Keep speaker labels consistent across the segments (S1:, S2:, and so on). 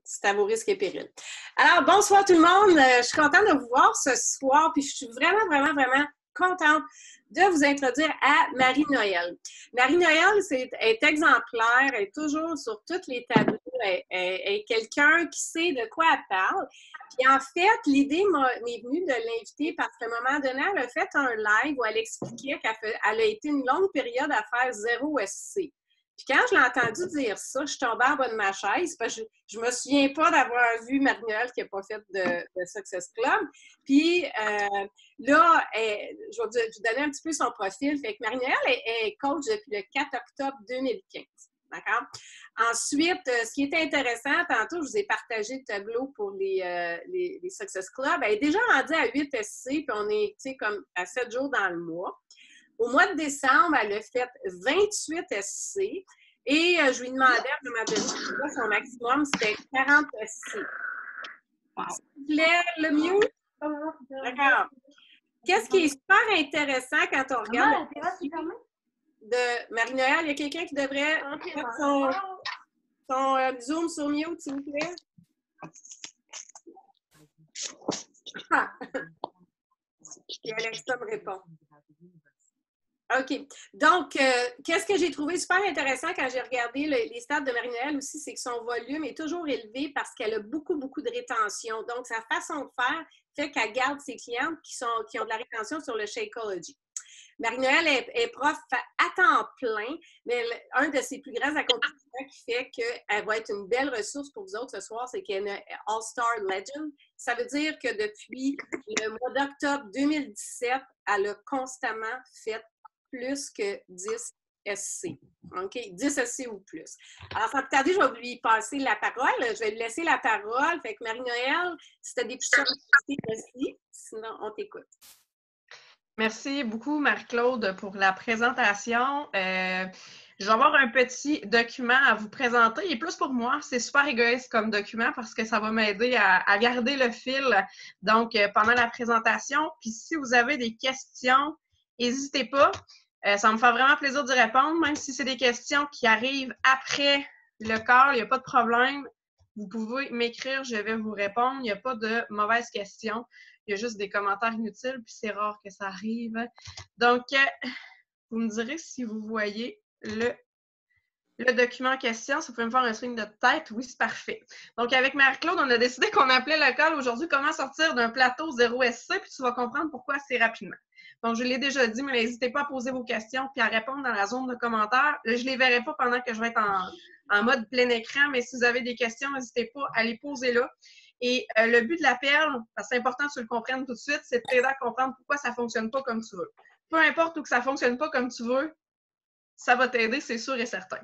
S1: c'est à vos risques et périls. Alors, bonsoir tout le monde. Je suis contente de vous voir ce soir, puis je suis vraiment, vraiment, vraiment contente de vous introduire à Marie-Noël. Marie-Noël est exemplaire, elle est toujours sur toutes les tableaux, elle est quelqu'un qui sait de quoi elle parle. Puis en fait, l'idée m'est venue de l'inviter parce qu'à un moment donné, elle a fait un live où elle expliquait qu'elle a été une longue période à faire 0 SC. Puis quand je l'ai entendu dire ça, je suis tombée en bas de ma chaise parce que je me souviens pas d'avoir vu Marie-Noël qui n'a pas fait de Success Club. Puis là, je vais vous donner un petit peu son profil. Fait que Marie-Noël est coach depuis le 4 octobre 2015. D'accord? Ensuite, ce qui est intéressant, tantôt, je vous ai partagé le tableau pour les Success Club. Elle est déjà rendue à 8 SC, puis on est, tu sais, comme à 7 jours dans le mois. Au mois de décembre, elle a fait 28 SC et je lui demandais à un moment donné, son maximum, c'était 40 SC. S'il vous plaît, le mieux? D'accord. Qu'est-ce qui est super intéressant quand on regarde de Marie-Noël? Il y a quelqu'un qui devrait mettre son Zoom sur mute, s'il vous plaît? Ah. Et Alexa me répond. OK. Donc, qu'est-ce que j'ai trouvé super intéressant quand j'ai regardé les stats de Marie-Noël aussi, c'est que son volume est toujours élevé parce qu'elle a beaucoup, beaucoup de rétention. Donc, sa façon de faire fait qu'elle garde ses clientes qui ont de la rétention sur le Shakeology. Marie-Noël est prof à temps plein, mais un de ses plus grands accomplissements qui fait qu'elle va être une belle ressource pour vous autres ce soir, c'est qu'elle est une All-Star Legend. Ça veut dire que depuis le mois d'octobre 2017, elle a constamment fait plus que 10 SC. OK? 10 SC ou plus. Alors, sans plus tarder, je vais lui passer la parole. Je vais lui laisser la parole. Fait que Marie-Noël, si tu as des questions aussi, sinon on t'écoute.
S2: Merci beaucoup, Marie-Claude, pour la présentation. Je vais avoir un petit document à vous présenter. Et plus pour moi, c'est super égoïste comme document parce que ça va m'aider à garder le fil donc pendant la présentation. Puis si vous avez des questions, n'hésitez pas. Ça me fait vraiment plaisir d'y répondre, même si c'est des questions qui arrivent après le call, il n'y a pas de problème. Vous pouvez m'écrire, je vais vous répondre. Il n'y a pas de mauvaises questions. Il y a juste des commentaires inutiles, puis c'est rare que ça arrive. Donc, vous me direz si vous voyez le document en question. Si vous pouvez me faire un signe de tête, oui, c'est parfait. Donc, avec Marie-Claude, on a décidé qu'on appelait le call aujourd'hui « Comment sortir d'un plateau 0 SC », puis tu vas comprendre pourquoi assez rapidement. Donc, je l'ai déjà dit, mais n'hésitez pas à poser vos questions puis à répondre dans la zone de commentaires. Là, je ne les verrai pas pendant que je vais être en mode plein écran, mais si vous avez des questions, n'hésitez pas à les poser là. Et le but de la perle, parce que c'est important que tu le comprennes tout de suite, c'est de t'aider à comprendre pourquoi ça ne fonctionne pas comme tu veux. Peu importe où que ça ne fonctionne pas comme tu veux, ça va t'aider, c'est sûr et certain.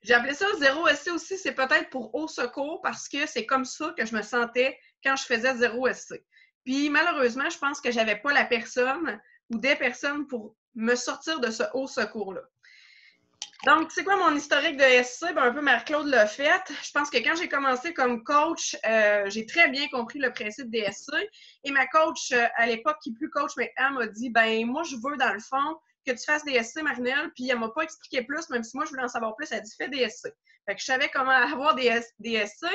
S2: J'ai appelé ça 0 SC aussi, c'est peut-être pour haut secours parce que c'est comme ça que je me sentais quand je faisais 0 SC. Puis malheureusement, je pense que je n'avais pas la personne ou des personnes pour me sortir de ce haut secours-là. Donc, c'est quoi mon historique de SC? Ben, un peu Marie-Claude l'a fait. Je pense que quand j'ai commencé comme coach, j'ai très bien compris le principe des SC. Et ma coach, à l'époque, qui est plus coach maintenant, m'a dit, ben moi, je veux dans le fond que tu fasses des SC, Marie-Noël. Puis elle m'a pas expliqué plus, même si moi, je voulais en savoir plus. Elle a dit, fais des SC. Fait que je savais comment avoir des SC.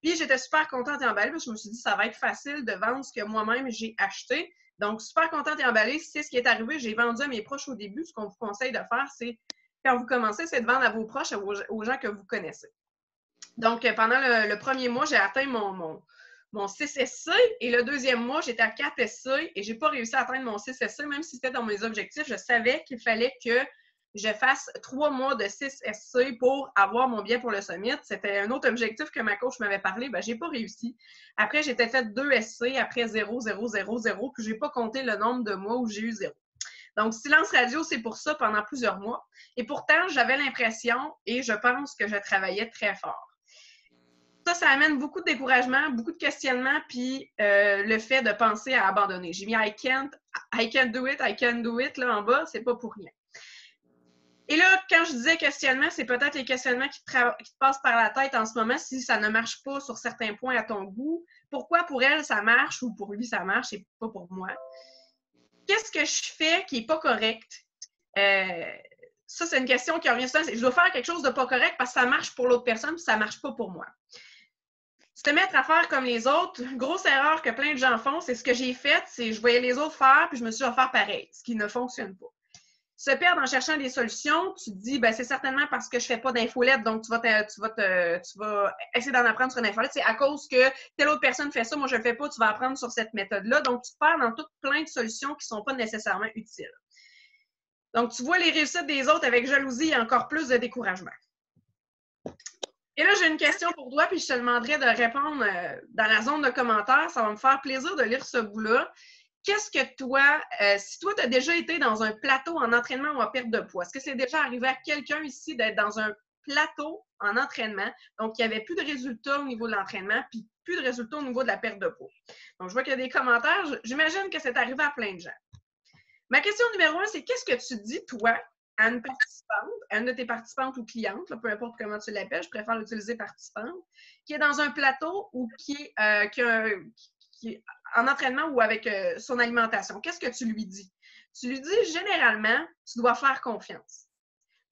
S2: Puis j'étais super contente et emballée parce que je me suis dit, ça va être facile de vendre ce que moi-même j'ai acheté. Donc, super contente et emballée. C'est ce qui est arrivé. J'ai vendu à mes proches au début. Ce qu'on vous conseille de faire, c'est quand vous commencez, c'est de vendre à vos proches, aux gens que vous connaissez. Donc, pendant le premier mois, j'ai atteint mon 6 SC et le deuxième mois, j'étais à 4 SC et je n'ai pas réussi à atteindre mon 6 SC, même si c'était dans mes objectifs. Je savais qu'il fallait que je fasse 3 mois de 6 SC pour avoir mon bien pour le summit. C'était un autre objectif que ma coach m'avait parlé. Ben, je n'ai pas réussi. Après, j'étais fait 2 SC, après 0, 0, 0, 0, puis je n'ai pas compté le nombre de mois où j'ai eu 0. Donc, silence radio, c'est pour ça pendant plusieurs mois. Et pourtant, j'avais l'impression et je pense que je travaillais très fort. Ça amène beaucoup de découragement, beaucoup de questionnements, puis le fait de penser à abandonner. J'ai mis I can't do it là en bas, c'est pas pour rien. Et là, quand je disais questionnement, c'est peut-être les questionnements qui te passent par la tête en ce moment si ça ne marche pas sur certains points à ton goût. Pourquoi pour elle, ça marche ou pour lui, ça marche et pas pour moi? Qu'est-ce que je fais qui n'est pas correct? Ça, c'est une question qui revient souvent. Je dois faire quelque chose de pas correct parce que ça marche pour l'autre personne puis ça ne marche pas pour moi. Tu te mettre à faire comme les autres. Grosse erreur que plein de gens font, c'est ce que j'ai fait, c'est je voyais les autres faire, puis je me suis dit, je vais faire pareil, ce qui ne fonctionne pas. Se perdre en cherchant des solutions, tu te dis, ben, c'est certainement parce que je fais pas d'infolette, donc tu vas essayer d'en apprendre sur une infolette. C'est à cause que telle autre personne fait ça, moi je le fais pas, tu vas apprendre sur cette méthode-là. Donc, tu te perds dans toutes plein de solutions qui sont pas nécessairement utiles. Donc, tu vois les réussites des autres avec jalousie et encore plus de découragement. Et là, j'ai une question pour toi, puis je te demanderai de répondre dans la zone de commentaires. Ça va me faire plaisir de lire ce bout-là. Qu'est-ce que toi, si toi, tu as déjà été dans un plateau en entraînement ou en perte de poids, est-ce que c'est déjà arrivé à quelqu'un ici d'être dans un plateau en entraînement, donc il n'y avait plus de résultats au niveau de l'entraînement, puis plus de résultats au niveau de la perte de poids? Donc, je vois qu'il y a des commentaires. J'imagine que c'est arrivé à plein de gens. Ma question numéro 1, c'est qu'est-ce que tu dis, toi, à une participante, à une de tes participantes ou clientes, là, peu importe comment tu l'appelles, je préfère l'utiliser participante, qui est dans un plateau ou qui est en entraînement ou avec son alimentation. Qu'est-ce que tu lui dis? Tu lui dis, généralement, tu dois faire confiance.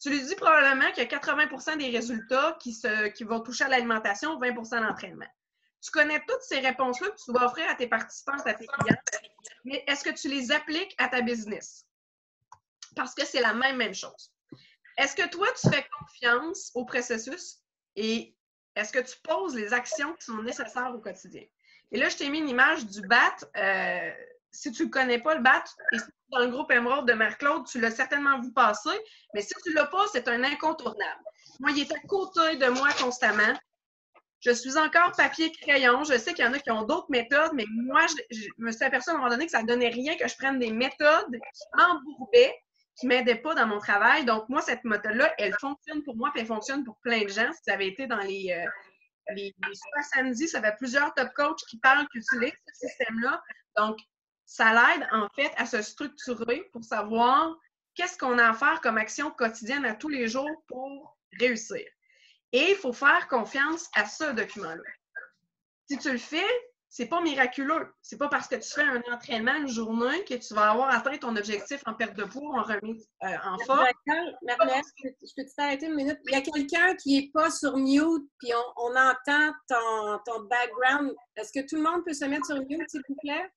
S2: Tu lui dis probablement qu'il y a 80% des résultats qui vont toucher à l'alimentation, 20% l'entraînement. Tu connais toutes ces réponses-là que tu dois offrir à tes participantes, à tes clients, mais est-ce que tu les appliques à ta business? Parce que c'est la même chose. Est-ce que toi, tu fais confiance au processus et est-ce que tu poses les actions qui sont nécessaires au quotidien? Et là, je t'ai mis une image du BAT. Si tu ne connais pas le BAT, et si tu es dans le groupe Émeraude de Marc-Claude, tu l'as certainement vu passer, mais si tu ne l'as pas, c'est un incontournable. Moi, il est à côté de moi constamment. Je suis encore papier-crayon. Je sais qu'il y en a qui ont d'autres méthodes, mais moi, je me suis aperçue à un moment donné que ça ne donnait rien que je prenne des méthodes qui m'embourbaient, qui ne m'aidaient pas dans mon travail. Donc, moi, cette méthode-là, elle fonctionne pour moi, puis elle fonctionne pour plein de gens. Si ça avait été dans les Super Samedi, ça fait plusieurs top coachs qui parlent, qui utilisent ce système-là. Donc, ça l'aide, en fait, à se structurer pour savoir qu'est-ce qu'on a à faire comme action quotidienne à tous les jours pour réussir. Et il faut faire confiance à ce document-là. Si tu le fais, c'est pas miraculeux. C'est pas parce que tu fais un entraînement une journée que tu vas avoir atteint ton objectif en perte de poids, en remise en forme.
S1: Marie-Noëlle, je peux t'arrêter une minute? Il y a quelqu'un qui n'est pas sur mute, puis on entend ton background. Est-ce que tout le monde peut se mettre sur mute, s'il vous plaît?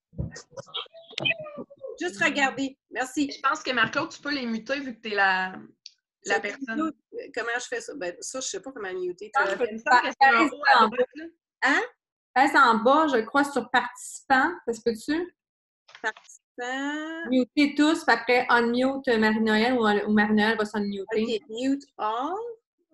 S1: Juste regarder. Merci.
S2: Je pense que Marc-Claude, tu peux les muter vu que tu es la personne.
S1: Comment je fais ça? Ben, ça, je ne sais pas comment muter.
S3: Hein? Reste en bas, je crois, sur participants. Ça se peut-tu?
S1: Participants.
S3: Muter tous, puis après unmute Marie-Noëlle ou Marie-Noëlle va s'unmuter.
S1: OK, mute all.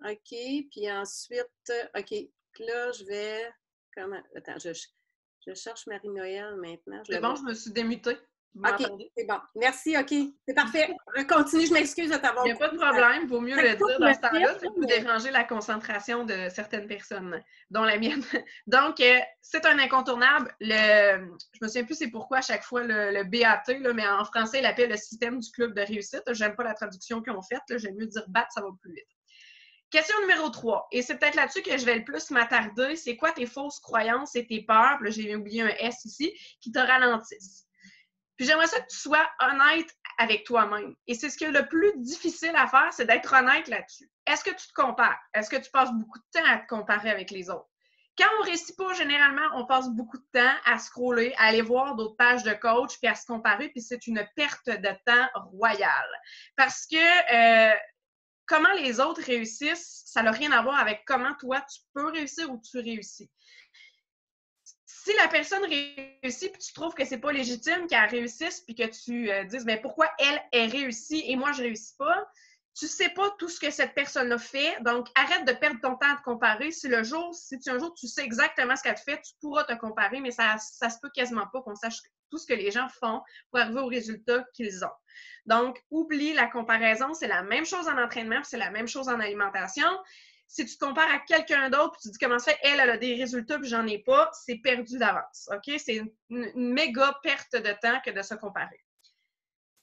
S1: OK, puis ensuite, OK, là, je vais. Comment? Attends, je cherche Marie-Noëlle maintenant.
S2: C'est bon, je me suis démutée.
S1: OK, c'est bon. Merci, OK. C'est parfait. Je continue, je m'excuse de t'avoir.
S2: Il n'y a pas de problème, il vaut mieux le dire dans ce temps-là, ça peut déranger la concentration de certaines personnes, dont la mienne. Donc, c'est un incontournable. Je me souviens plus c'est pourquoi à chaque fois le BAT, là, mais en français, il appelle le système du club de réussite. J'aime pas la traduction qu'ils ont faite, j'aime mieux dire BAT, ça va plus vite. Question numéro 3, et c'est peut-être là-dessus que je vais le plus m'attarder. C'est quoi tes fausses croyances et tes peurs? Là, j'ai oublié un S ici, qui te ralentissent. Puis j'aimerais ça que tu sois honnête avec toi-même. Et c'est ce qui est le plus difficile à faire, c'est d'être honnête là-dessus. Est-ce que tu te compares? Est-ce que tu passes beaucoup de temps à te comparer avec les autres? Quand on ne réussit pas, généralement, on passe beaucoup de temps à scroller, à aller voir d'autres pages de coach, puis à se comparer, puis c'est une perte de temps royale. Parce que comment les autres réussissent, ça n'a rien à voir avec comment toi, tu peux réussir ou tu réussis. Si la personne réussit puis tu trouves que c'est pas légitime qu'elle réussisse puis que tu dises mais pourquoi elle réussit et moi je réussis pas, tu sais pas tout ce que cette personne a fait, donc arrête de perdre ton temps à te comparer. Si un jour tu sais exactement ce qu'elle fait, tu pourras te comparer, mais ça se peut quasiment pas qu'on sache tout ce que les gens font pour arriver aux résultats qu'ils ont. Donc, oublie la comparaison, c'est la même chose en entraînement, c'est la même chose en alimentation. Si tu te compares à quelqu'un d'autre et tu dis comment ça fait, elle a des résultats puis j'en ai pas, c'est perdu d'avance. OK? C'est une méga perte de temps que de se comparer.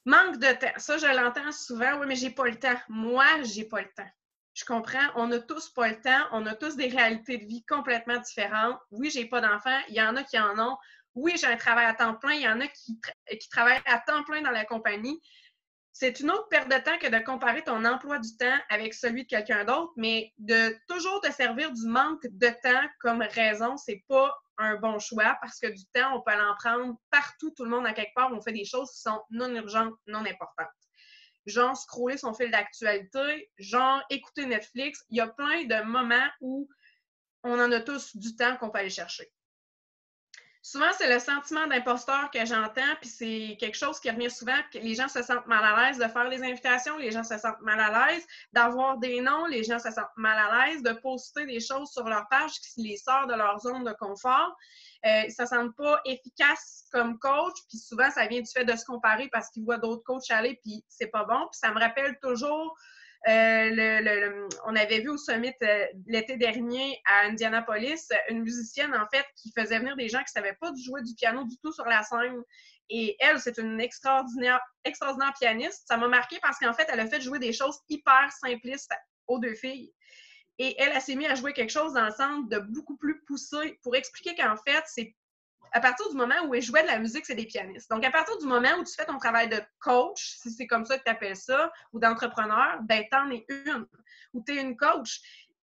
S2: Manque de temps. Ça, je l'entends souvent. Oui, mais j'ai pas le temps. Moi, j'ai pas le temps. Je comprends. On n'a tous pas le temps. On a tous des réalités de vie complètement différentes. Oui, j'ai pas d'enfants. Il y en a qui en ont. Oui, j'ai un travail à temps plein. Il y en a qui travaillent à temps plein dans la compagnie. c'est une autre perte de temps que de comparer ton emploi du temps avec celui de quelqu'un d'autre, mais de toujours te servir du manque de temps comme raison, c'est pas un bon choix parce que du temps, on peut en prendre partout, tout le monde à quelque part, on fait des choses qui sont non urgentes, non importantes. Genre scroller son fil d'actualité, genre écouter Netflix. Il y a plein de moments où on en a tous du temps qu'on peut aller chercher. Souvent, c'est le sentiment d'imposteur que j'entends, puis c'est quelque chose qui revient souvent, que les gens se sentent mal à l'aise de faire les invitations, les gens se sentent mal à l'aise d'avoir des noms, les gens se sentent mal à l'aise de poster des choses sur leur page qui les sort de leur zone de confort. Ils ne se sentent pas efficaces comme coach, puis souvent, ça vient du fait de se comparer parce qu'ils voient d'autres coachs aller, puis c'est pas bon. Puis ça me rappelle toujours on avait vu au Summit l'été dernier à Indianapolis une musicienne, en fait, qui faisait venir des gens qui ne savaient pas jouer du piano du tout sur la scène. Et elle, c'est une extraordinaire pianiste. Ça m'a marqué parce qu'en fait, elle a fait jouer des choses hyper simplistes aux deux filles. Et elle s'est mise à jouer quelque chose dans le sens de beaucoup plus poussé pour expliquer qu'en fait, c'est à partir du moment où elle jouait de la musique, c'est des pianistes. Donc, à partir du moment où tu fais ton travail de coach, si c'est comme ça que tu appelles ça, ou d'entrepreneur, ben t'en es une, ou tu es une coach.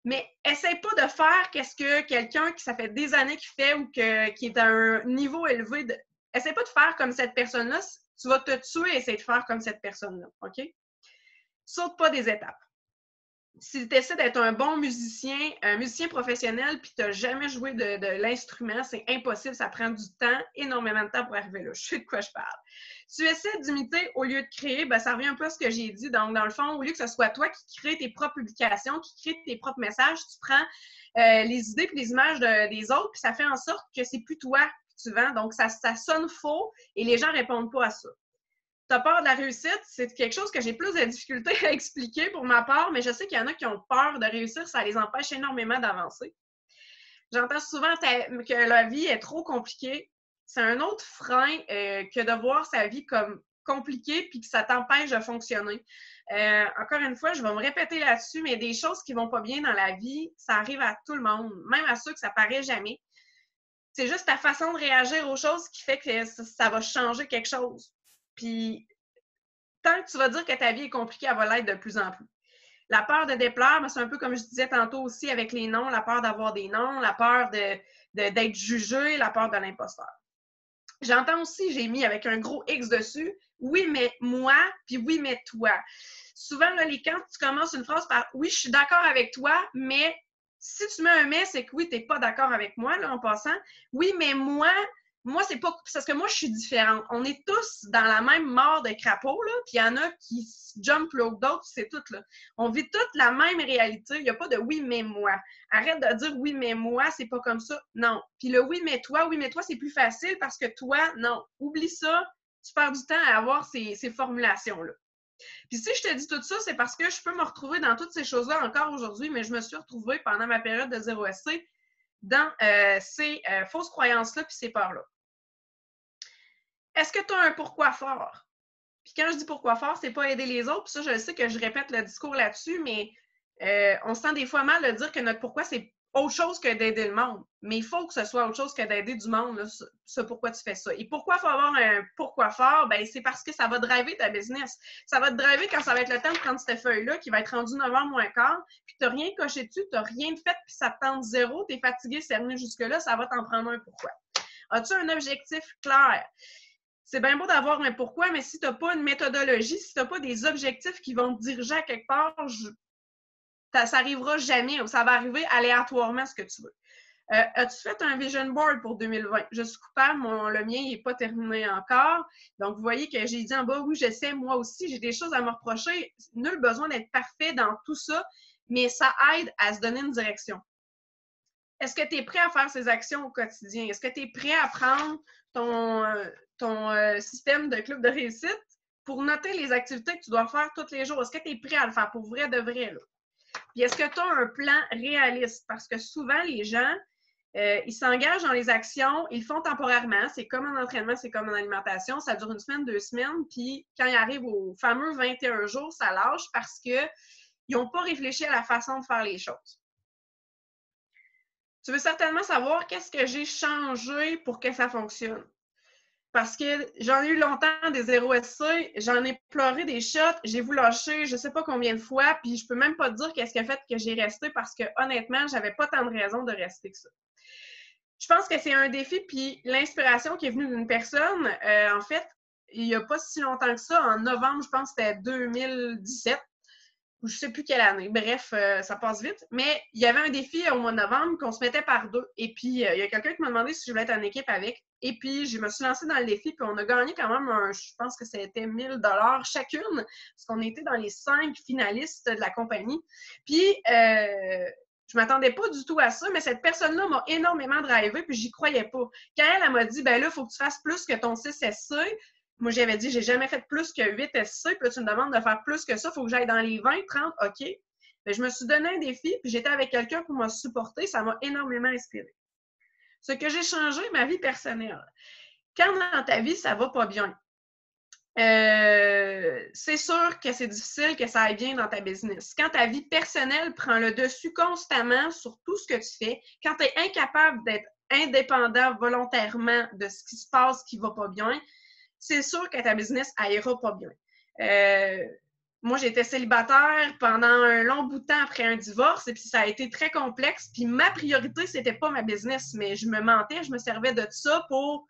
S2: Mais essaie pas de faire qu'est-ce que quelqu'un qui ça fait des années qu'il fait ou qui est à un niveau élevé, essaie pas de faire comme cette personne-là. Tu vas te tuer et essayer de faire comme cette personne-là, OK? Saute pas des étapes. Si tu essaies d'être un bon musicien professionnel, puis tu n'as jamais joué de l'instrument, c'est impossible, ça prend du temps, énormément de temps pour arriver là. Je sais de quoi je parle. Tu essaies d'imiter au lieu de créer, ben, ça revient un peu à ce que j'ai dit. Donc, dans le fond, au lieu que ce soit toi qui crée tes propres publications, qui crée tes propres messages, tu prends les idées et les images des autres, puis ça fait en sorte que c'est plus toi que tu vends. Donc, ça sonne faux et les gens ne répondent pas à ça. Tu as peur de la réussite, c'est quelque chose que j'ai plus de difficulté à expliquer pour ma part, mais je sais qu'il y en a qui ont peur de réussir, ça les empêche énormément d'avancer. J'entends souvent que la vie est trop compliquée. C'est un autre frein que de voir sa vie comme compliquée puis que ça t'empêche de fonctionner. Encore une fois, je vais me répéter là-dessus, mais des choses qui vont pas bien dans la vie, ça arrive à tout le monde, même à ceux que ça paraît jamais. C'est juste ta façon de réagir aux choses qui fait que ça va changer quelque chose. Puis, tant que tu vas dire que ta vie est compliquée, elle va l'être de plus en plus. La peur de déplaire, c'est un peu comme je disais tantôt aussi avec les noms, la peur d'avoir des noms, la peur d'être jugé, la peur de l'imposteur. J'entends aussi, j'ai mis avec un gros X dessus, oui, mais moi, puis oui, mais toi. Souvent, là, quand tu commences une phrase par oui, je suis d'accord avec toi, mais si tu mets un mais, c'est que oui, tu n'es pas d'accord avec moi, là, en passant. Oui, mais moi, c'est pas. Parce que moi, je suis différente. On est tous dans la même mort de crapaud, là, puis il y en a qui jump là d'autres, c'est tout, là. On vit toute la même réalité. Il n'y a pas de oui, mais moi. Arrête de dire oui, mais moi, c'est pas comme ça. Non. Puis le oui, mais toi, c'est plus facile parce que toi, non. Oublie ça. Tu perds du temps à avoir ces formulations-là. Puis si je te dis tout ça, c'est parce que je peux me retrouver dans toutes ces choses-là encore aujourd'hui, mais je me suis retrouvée pendant ma période de 0SC dans ces fausses croyances-là puis ces peurs-là. Est-ce que tu as un pourquoi fort? Puis quand je dis pourquoi fort, c'est pas aider les autres. Puis ça, je sais que je répète le discours là-dessus, mais on se sent des fois mal de dire que notre pourquoi, c'est autre chose que d'aider le monde. Mais il faut que ce soit autre chose que d'aider du monde, là, ce pourquoi tu fais ça. Et pourquoi il faut avoir un pourquoi fort? Ben, c'est parce que ça va driver ta business. Ça va te driver quand ça va être le temps de prendre cette feuille-là qui va être rendue 9h moins quart, puis tu n'as rien coché dessus, tu n'as rien fait, puis ça te tente zéro, tu es fatigué, c'est venu jusque-là, ça va t'en prendre un pourquoi. As-tu un objectif clair? C'est bien beau d'avoir un pourquoi, mais si tu n'as pas une méthodologie, si tu n'as pas des objectifs qui vont te diriger à quelque part, ça n'arrivera jamais ou ça va arriver aléatoirement ce que tu veux. As-tu fait un vision board pour 2020? Je suis coupable, le mien n'est pas terminé encore. Donc, vous voyez que j'ai dit en bas, oui, j'essaie, moi aussi, j'ai des choses à me reprocher. Nul besoin d'être parfait dans tout ça, mais ça aide à se donner une direction. Est-ce que tu es prêt à faire ces actions au quotidien? Est-ce que tu es prêt à prendre ton système de club de réussite pour noter les activités que tu dois faire tous les jours? Est-ce que tu es prêt à le faire pour vrai de vrai, là? Puis est-ce que tu as un plan réaliste? Parce que souvent, les gens, ils s'engagent dans les actions, ils le font temporairement. C'est comme en entraînement, c'est comme en alimentation. Ça dure 1 semaine, 2 semaines. Puis quand ils arrivent aux fameux 21 jours, ça lâche parce qu'ils n'ont pas réfléchi à la façon de faire les choses. Tu veux certainement savoir qu'est-ce que j'ai changé pour que ça fonctionne. parce que j'en ai eu longtemps des 0 SC, j'en ai pleuré des shots, j'ai voulu lâcher je sais pas combien de fois, puis je peux même pas te dire qu'est-ce qui a fait que j'ai resté parce que honnêtement, j'avais pas tant de raisons de rester que ça. Je pense que c'est un défi, puis l'inspiration qui est venue d'une personne, en fait, il n'y a pas si longtemps que ça, en novembre, je pense que c'était 2017, ou je ne sais plus quelle année. Bref, ça passe vite. Mais il y avait un défi au mois de novembre qu'on se mettait par deux. Et puis, il y a quelqu'un qui m'a demandé si je voulais être en équipe avec. Et puis, je me suis lancée dans le défi, puis on a gagné quand même, je pense que c'était 1000 $ chacune, parce qu'on était dans les 5 finalistes de la compagnie. Puis, je m'attendais pas du tout à ça, mais cette personne-là m'a énormément drivé, puis j'y croyais pas. Quand elle m'a dit, ben là, il faut que tu fasses plus que ton 6 SC, moi, j'avais dit, j'ai jamais fait plus que 8 SC, puis là, tu me demandes de faire plus que ça, il faut que j'aille dans les 20, 30, OK. Mais je me suis donné un défi, puis j'étais avec quelqu'un pour me supporter, ça m'a énormément inspiré. Ce que j'ai changé, ma vie personnelle. Quand dans ta vie, ça va pas bien, c'est sûr que c'est difficile que ça aille bien dans ta business. Quand ta vie personnelle prend le dessus constamment sur tout ce que tu fais, quand tu es incapable d'être indépendant volontairement de ce qui se passe qui va pas bien, c'est sûr que ta business n'ira pas bien. Moi, j'étais célibataire pendant un long bout de temps après un divorce et puis ça a été très complexe. Puis ma priorité, c'était pas ma business, mais je me mentais, je me servais de ça pour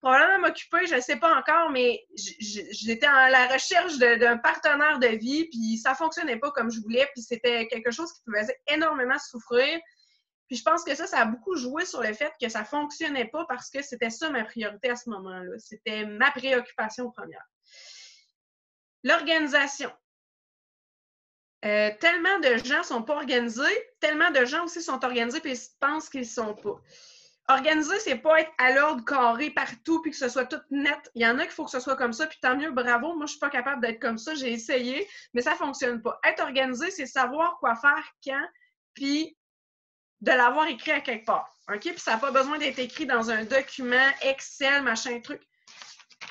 S2: probablement m'occuper, je ne sais pas encore, mais j'étais à la recherche d'un partenaire de vie, puis ça ne fonctionnait pas comme je voulais, puis c'était quelque chose qui me faisait énormément souffrir. Puis je pense que ça a beaucoup joué sur le fait que ça ne fonctionnait pas parce que c'était ça ma priorité à ce moment-là. C'était ma préoccupation première. L'organisation. Tellement de gens ne sont pas organisés, tellement de gens aussi sont organisés puis ils pensent qu'ils ne sont pas. Organiser, c'est pas être à l'ordre carré partout puis que ce soit tout net. Il y en a qu'il faut que ce soit comme ça, puis tant mieux, bravo. Moi, je suis pas capable d'être comme ça. J'ai essayé, mais ça fonctionne pas. Être organisé, c'est savoir quoi faire quand, puis de l'avoir écrit à quelque part. OK? Puis ça n'a pas besoin d'être écrit dans un document, Excel, machin, truc.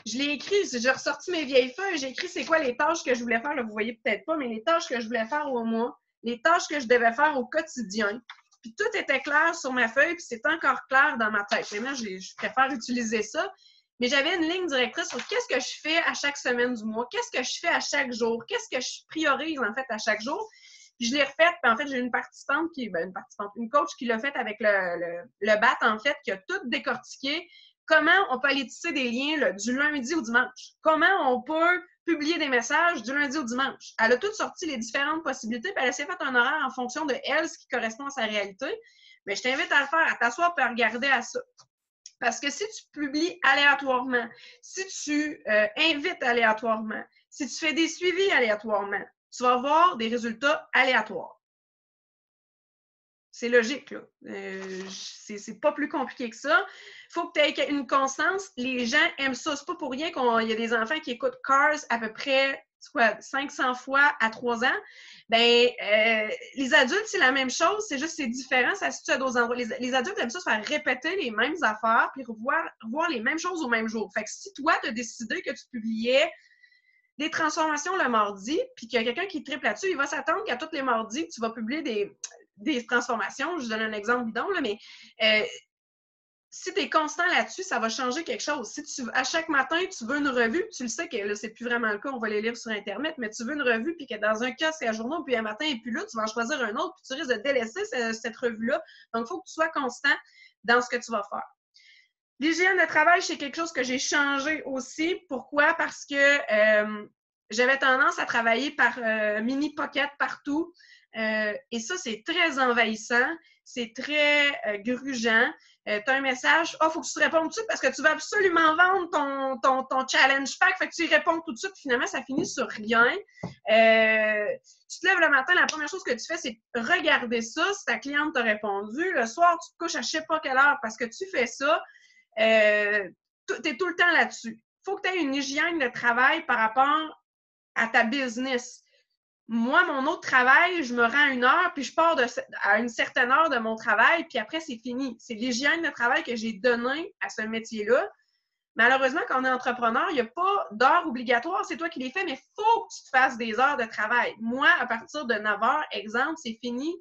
S2: Je l'ai écrit, j'ai ressorti mes vieilles feuilles, j'ai écrit c'est quoi les tâches que je voulais faire. Là, vous voyez peut-être pas, mais les tâches que je voulais faire au mois, les tâches que je devais faire au quotidien. Puis tout était clair sur ma feuille, puis c'est encore clair dans ma tête. Maintenant, je préfère utiliser ça. Mais j'avais une ligne directrice sur qu'est-ce que je fais à chaque semaine du mois, qu'est-ce que je fais à chaque jour, qu'est-ce que je priorise en fait à chaque jour. Puis je l'ai refaite, puis en fait, j'ai une participante une coach qui l'a fait avec le BAT, en fait, qui a tout décortiqué. Comment on peut aller tisser des liens là, du lundi au dimanche? Comment on peut publier des messages du lundi au dimanche? Elle a toutes sorti les différentes possibilités, puis elle s'est fait un horaire en fonction de elle, ce qui correspond à sa réalité. Mais je t'invite à le faire, à t'asseoir et à regarder à ça. Parce que si tu publies aléatoirement, si tu invites aléatoirement, si tu fais des suivis aléatoirement, tu vas avoir des résultats aléatoires. C'est logique, là. C'est pas plus compliqué que ça. Il faut que tu aies une constance. Les gens aiment ça. C'est pas pour rien qu'il y a des enfants qui écoutent Cars à peu près 500 fois à 3 ans. Ben, les adultes, c'est la même chose. C'est juste c'est différent. Ça se situe à d'autres endroits. Les adultes aiment ça se faire répéter les mêmes affaires puis revoir les mêmes choses au même jour. Fait que si toi, tu as décidé que tu publiais des transformations le mardi puis qu'il y a quelqu'un qui triple là-dessus, il va s'attendre qu'à tous les mardis, tu vas publier des transformations. Je donne un exemple bidon, là, mais si tu es constant là-dessus, ça va changer quelque chose. Si à chaque matin, tu veux une revue, tu le sais que là, c'est plus vraiment le cas, on va les lire sur Internet, mais tu veux une revue, puis que dans un cas, c'est à journaux, puis un matin, et puis là, tu vas en choisir un autre, puis tu risques de délaisser cette revue-là. Donc, il faut que tu sois constant dans ce que tu vas faire. L'hygiène de travail, c'est quelque chose que j'ai changé aussi. Pourquoi? Parce que j'avais tendance à travailler par mini pocket partout. Et ça, c'est très envahissant, c'est très grugeant. Tu as un message, il faut que tu te répondes tout de suite parce que tu veux absolument vendre ton challenge pack, fait que tu y réponds tout de suite, finalement, ça finit sur rien. Tu te lèves le matin, la première chose que tu fais, c'est regarder ça, si ta cliente t'a répondu. Le soir, tu te couches à je sais pas quelle heure parce que tu fais ça. Tu es tout le temps là-dessus. Il faut que tu aies une hygiène de travail par rapport à ta business. Moi, mon autre travail, je me rends à 1 heure, puis je pars à une certaine heure de mon travail, puis après, c'est fini. C'est l'hygiène de travail que j'ai donnée à ce métier-là. Malheureusement, quand on est entrepreneur, il n'y a pas d'heures obligatoires, c'est toi qui les fais, mais il faut que tu te fasses des heures de travail. Moi, à partir de 9 heures, exemple, c'est fini.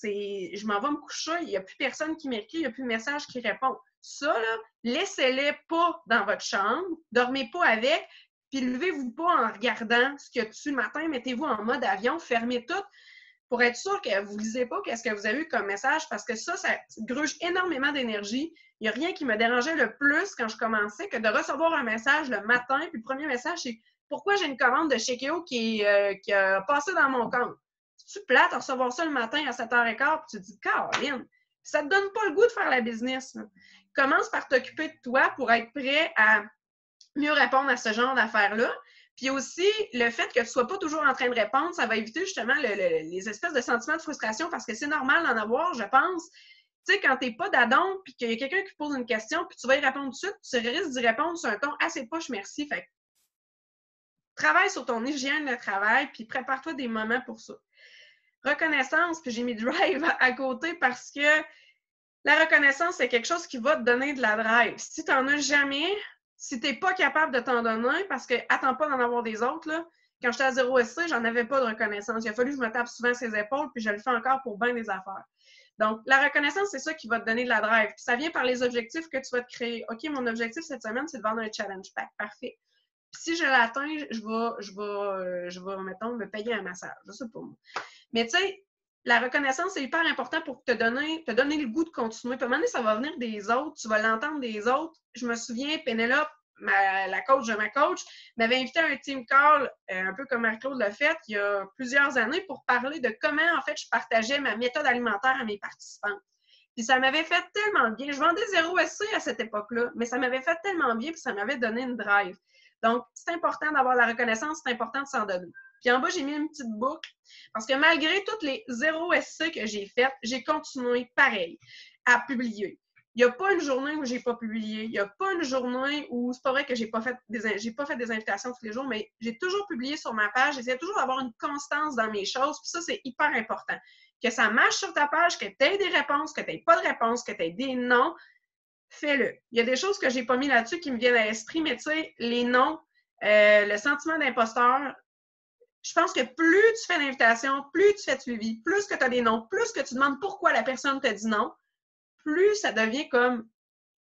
S2: Je m'en vais me coucher, il n'y a plus personne qui m'écrit, il n'y a plus de message qui répond. ça, là, laissez-les pas dans votre chambre, dormez pas avec, puis levez-vous pas en regardant ce qu'il y a dessus le matin, mettez-vous en mode avion, fermez tout pour être sûr que vous ne lisez pas qu'est-ce que vous avez eu comme message, parce que ça gruge énormément d'énergie. Il n'y a rien qui me dérangeait le plus quand je commençais que de recevoir un message le matin, puis le premier message, c'est « Pourquoi j'ai une commande de chez Keo qui a passé dans mon compte? » C'est-tu plate à recevoir ça le matin à 7h15, puis tu te dis « Caroline! » Ça ne te donne pas le goût de faire la business. Là. Commence par t'occuper de toi pour être prêt à mieux répondre à ce genre d'affaires-là. Puis aussi, le fait que tu ne sois pas toujours en train de répondre, ça va éviter justement les espèces de sentiments de frustration parce que c'est normal d'en avoir, je pense. Tu sais, quand tu n'es pas d'adon puis qu'il y a quelqu'un qui pose une question puis tu vas y répondre tout de suite, tu risques d'y répondre sur un ton assez poche, merci. Fait que travaille sur ton hygiène de travail puis prépare-toi des moments pour ça. Reconnaissance, puis j'ai mis drive à côté parce que la reconnaissance, c'est quelque chose qui va te donner de la drive. Si tu n'en as jamais, si tu n'es pas capable de t'en donner, parce que attends pas d'en avoir des autres, là. Quand j'étais à 0SC, j'en avais pas de reconnaissance. Il a fallu que je me tape souvent ses épaules, puis je le fais encore pour bien des affaires. Donc, la reconnaissance, c'est ça qui va te donner de la drive. Puis ça vient par les objectifs que tu vas te créer. OK, mon objectif cette semaine, c'est de vendre un challenge pack. Parfait. Puis si je l'atteins, je vais, mettons, me payer un massage. Je sais pas moi. Mais tu sais, la reconnaissance, c'est hyper important pour te donner le goût de continuer. Puis à un moment donné, ça va venir des autres, tu vas l'entendre des autres. Je me souviens, Pénélope, la coach de ma coach, m'avait invité à un team call, un peu comme Marie-Claude l'a fait, il y a plusieurs années, pour parler de comment, en fait, je partageais ma méthode alimentaire à mes participants. Puis ça m'avait fait tellement bien. Je vendais 0SC à cette époque-là, mais ça m'avait fait tellement bien, puis ça m'avait donné une drive. Donc, c'est important d'avoir la reconnaissance, c'est important de s'en donner. Puis en bas, j'ai mis une petite boucle parce que malgré toutes les 0SC que j'ai faites, j'ai continué pareil à publier. Il n'y a pas une journée où je n'ai pas publié. Il n'y a pas une journée où c'est pas vrai que j'ai pas fait des invitations tous les jours, mais j'ai toujours publié sur ma page. J'essaie toujours d'avoir une constance dans mes choses. Puis ça, c'est hyper important. Que ça marche sur ta page, que tu aies des réponses, que tu n'aies pas de réponses, que tu aies des noms, fais-le. Il y a des choses que je n'ai pas mis là-dessus qui me viennent à l'esprit, mais tu sais, les noms, le sentiment d'imposteur, je pense que plus tu fais d'invitations, plus tu fais de suivi, plus que tu as des noms, plus que tu demandes pourquoi la personne te dit non, plus ça devient comme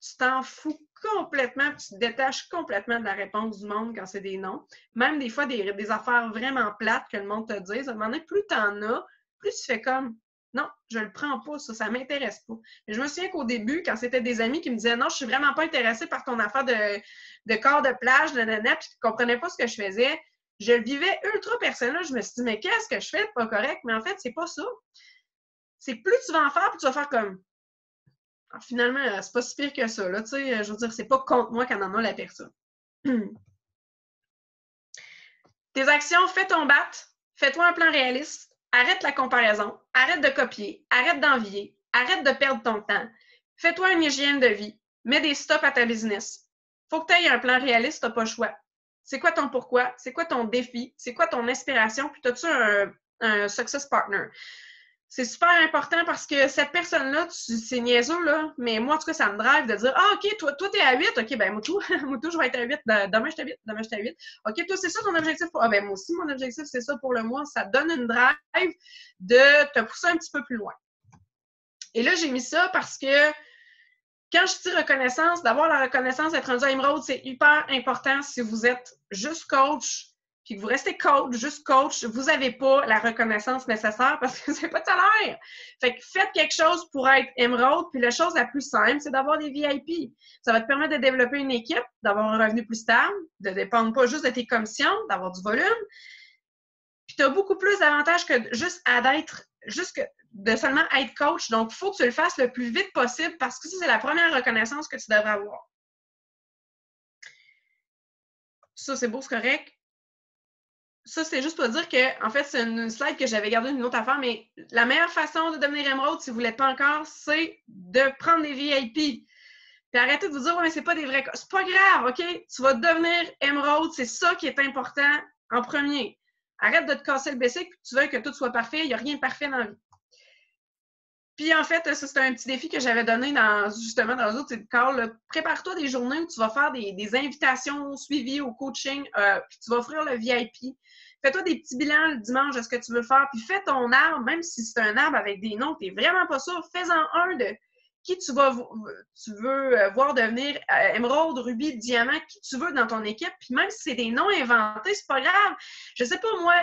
S2: tu t'en fous complètement, tu te détaches complètement de la réponse du monde quand c'est des noms. Même des fois, des affaires vraiment plates que le monde te dit, à un moment donné, plus tu en as, plus tu fais comme non, je le prends pas, ça m'intéresse pas. Mais je me souviens qu'au début, quand c'était des amis qui me disaient non, je suis vraiment pas intéressée par ton affaire de corps de plage, de nana, puis tu comprenaient pas ce que je faisais, je le vivais ultra personnel. Je me suis dit, mais qu'est-ce que je fais de pas correct? Mais en fait, c'est pas ça. C'est plus tu vas en faire, plus tu vas faire comme. Alors, finalement, c'est pas si pire que ça. Là, tu sais, je veux dire, c'est pas contre moi qu'en en a la personne. Tes actions, fais ton bat, fais-toi un plan réaliste, arrête la comparaison, arrête de copier, arrête d'envier, arrête de perdre ton temps. Fais-toi une hygiène de vie, mets des stops à ta business. Faut que tu aies un plan réaliste, t'as pas le choix. C'est quoi ton pourquoi? C'est quoi ton défi? C'est quoi ton inspiration? Puis as-tu un success partner? C'est super important parce que cette personne-là, c'est niaiseux, là, mais moi, en tout cas, ça me drive de dire « Ah, OK, toi, t'es à 8. OK, ben Moutou, je vais être à 8. Demain, je suis à 8. OK, toi, c'est ça ton objectif? Ah, ben moi aussi, mon objectif, c'est ça pour le mois. » Ça te donne une drive de te pousser un petit peu plus loin. Et là, j'ai mis ça parce que quand je dis reconnaissance, d'avoir la reconnaissance d'être rendu à Emerald, c'est hyper important si vous êtes juste coach, puis que vous restez coach, juste coach, vous n'avez pas la reconnaissance nécessaire parce que c'est pas de salaire. Fait que faites quelque chose pour être Emerald, puis la chose la plus simple, c'est d'avoir des VIP. Ça va te permettre de développer une équipe, d'avoir un revenu plus stable, de dépendre pas juste de tes commissions, d'avoir du volume. Puis tu as beaucoup plus d'avantages que juste de seulement être coach. Donc, il faut que tu le fasses le plus vite possible parce que ça, c'est la première reconnaissance que tu devrais avoir. Ça, c'est beau, c'est correct. Ça, c'est juste pour dire que, en fait, c'est une slide que j'avais gardée d'une autre affaire, mais la meilleure façon de devenir Emerald, si vous ne l'êtes pas encore, c'est de prendre des VIP. Puis arrêtez de vous dire, ouais, mais c'est pas des vrais. C'est pas grave, OK? Tu vas devenir Emerald, c'est ça qui est important en premier. Arrête de te casser le basic, tu veux que tout soit parfait. Il n'y a rien de parfait dans la vie. Puis en fait, ça, c'est un petit défi que j'avais donné justement dans les autres calls. Prépare-toi des journées où tu vas faire des invitations suivies au coaching, puis tu vas offrir le VIP. Fais-toi des petits bilans le dimanche de ce que tu veux faire, puis fais ton arbre, même si c'est un arbre avec des noms, tu n'es vraiment pas sûr, fais-en un de qui tu veux voir devenir émeraude, rubis, diamant, qui tu veux dans ton équipe. Puis même si c'est des noms inventés, c'est pas grave. Je sais pas, moi,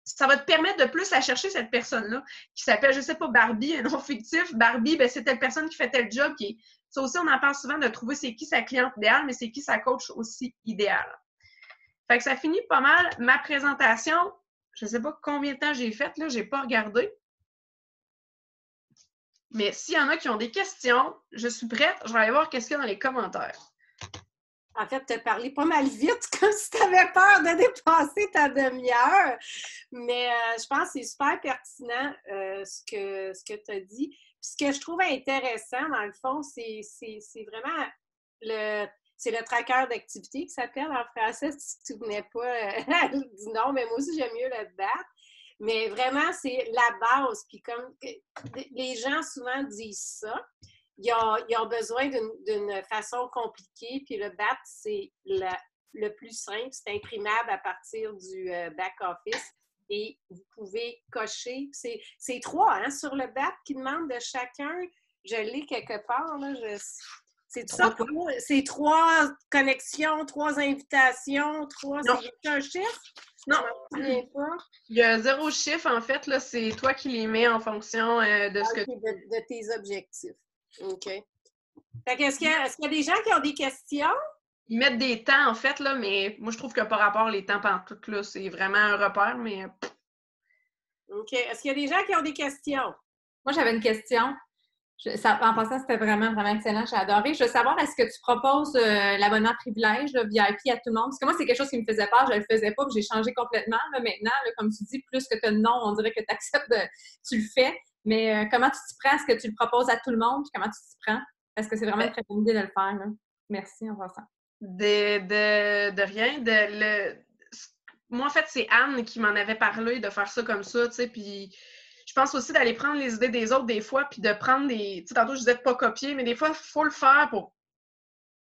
S2: ça va te permettre de plus aller chercher cette personne-là qui s'appelle, je sais pas, Barbie, un nom fictif. Barbie, ben, c'est telle personne qui fait tel job. Ça aussi, on en parle souvent de trouver c'est qui sa cliente idéale, mais c'est qui sa coach aussi idéale. Fait que ça finit pas mal ma présentation. Je sais pas combien de temps j'ai fait, là, j'ai pas regardé. Mais s'il y en a qui ont des questions, je suis prête. Je vais aller voir qu'est-ce qu'il y a dans les commentaires.
S1: En fait, tu as parlé pas mal vite, comme si tu avais peur de dépasser ta demi-heure. Mais je pense que c'est super pertinent ce que tu as dit. Puis ce que je trouve intéressant, dans le fond, c'est vraiment le tracker d'activité qui s'appelle en français, si tu ne te souvenais pas du nom, mais moi aussi, j'aime mieux le BAT. Mais vraiment, c'est la base. Puis comme les gens souvent disent ça, ils ont besoin d'une façon compliquée. Puis le BAT, c'est le plus simple. C'est imprimable à partir du back-office. Et vous pouvez cocher. C'est 3 hein, sur le BAT qui demande de chacun. Je l'ai quelque part. Là, c'est 3 connexions, 3 invitations, 3... C'est un chiffre?
S2: Non.
S1: Pas.
S2: Il y a 0 chiffre, en fait. Là, c'est toi qui les mets en fonction de ce que tu
S1: veux. De tes objectifs. OK. Fait que est-ce qu'il y a des gens qui ont des questions?
S2: Ils mettent des temps, en fait, là, mais moi, je trouve que par rapport les temps pantoute, là, c'est vraiment un repère, mais...
S1: OK. Est-ce qu'il y a des gens qui ont des questions?
S3: Moi, j'avais une question. En passant, c'était vraiment, vraiment excellent. J'ai adoré. Je veux savoir, est-ce que tu proposes l'abonnement privilège, le VIP à tout le monde? Parce que moi, c'est quelque chose qui me faisait peur. Je ne le faisais pas, puis j'ai changé complètement. Là, maintenant, là, comme tu dis, plus que tu as le nom, on dirait que tu acceptes, tu le fais. Mais comment tu t'y prends? Est-ce que tu le proposes à tout le monde? Puis comment tu t'y prends? Parce que c'est vraiment une très bonne idée de le faire. Là. Merci en passant.
S2: De rien. Moi, en fait, c'est Anne qui m'en avait parlé de faire ça comme ça, tu sais, puis je pense aussi d'aller prendre les idées des autres des fois, puis de prendre des... Tu sais, tantôt, je disais de pas copier, mais des fois, il faut le faire pour...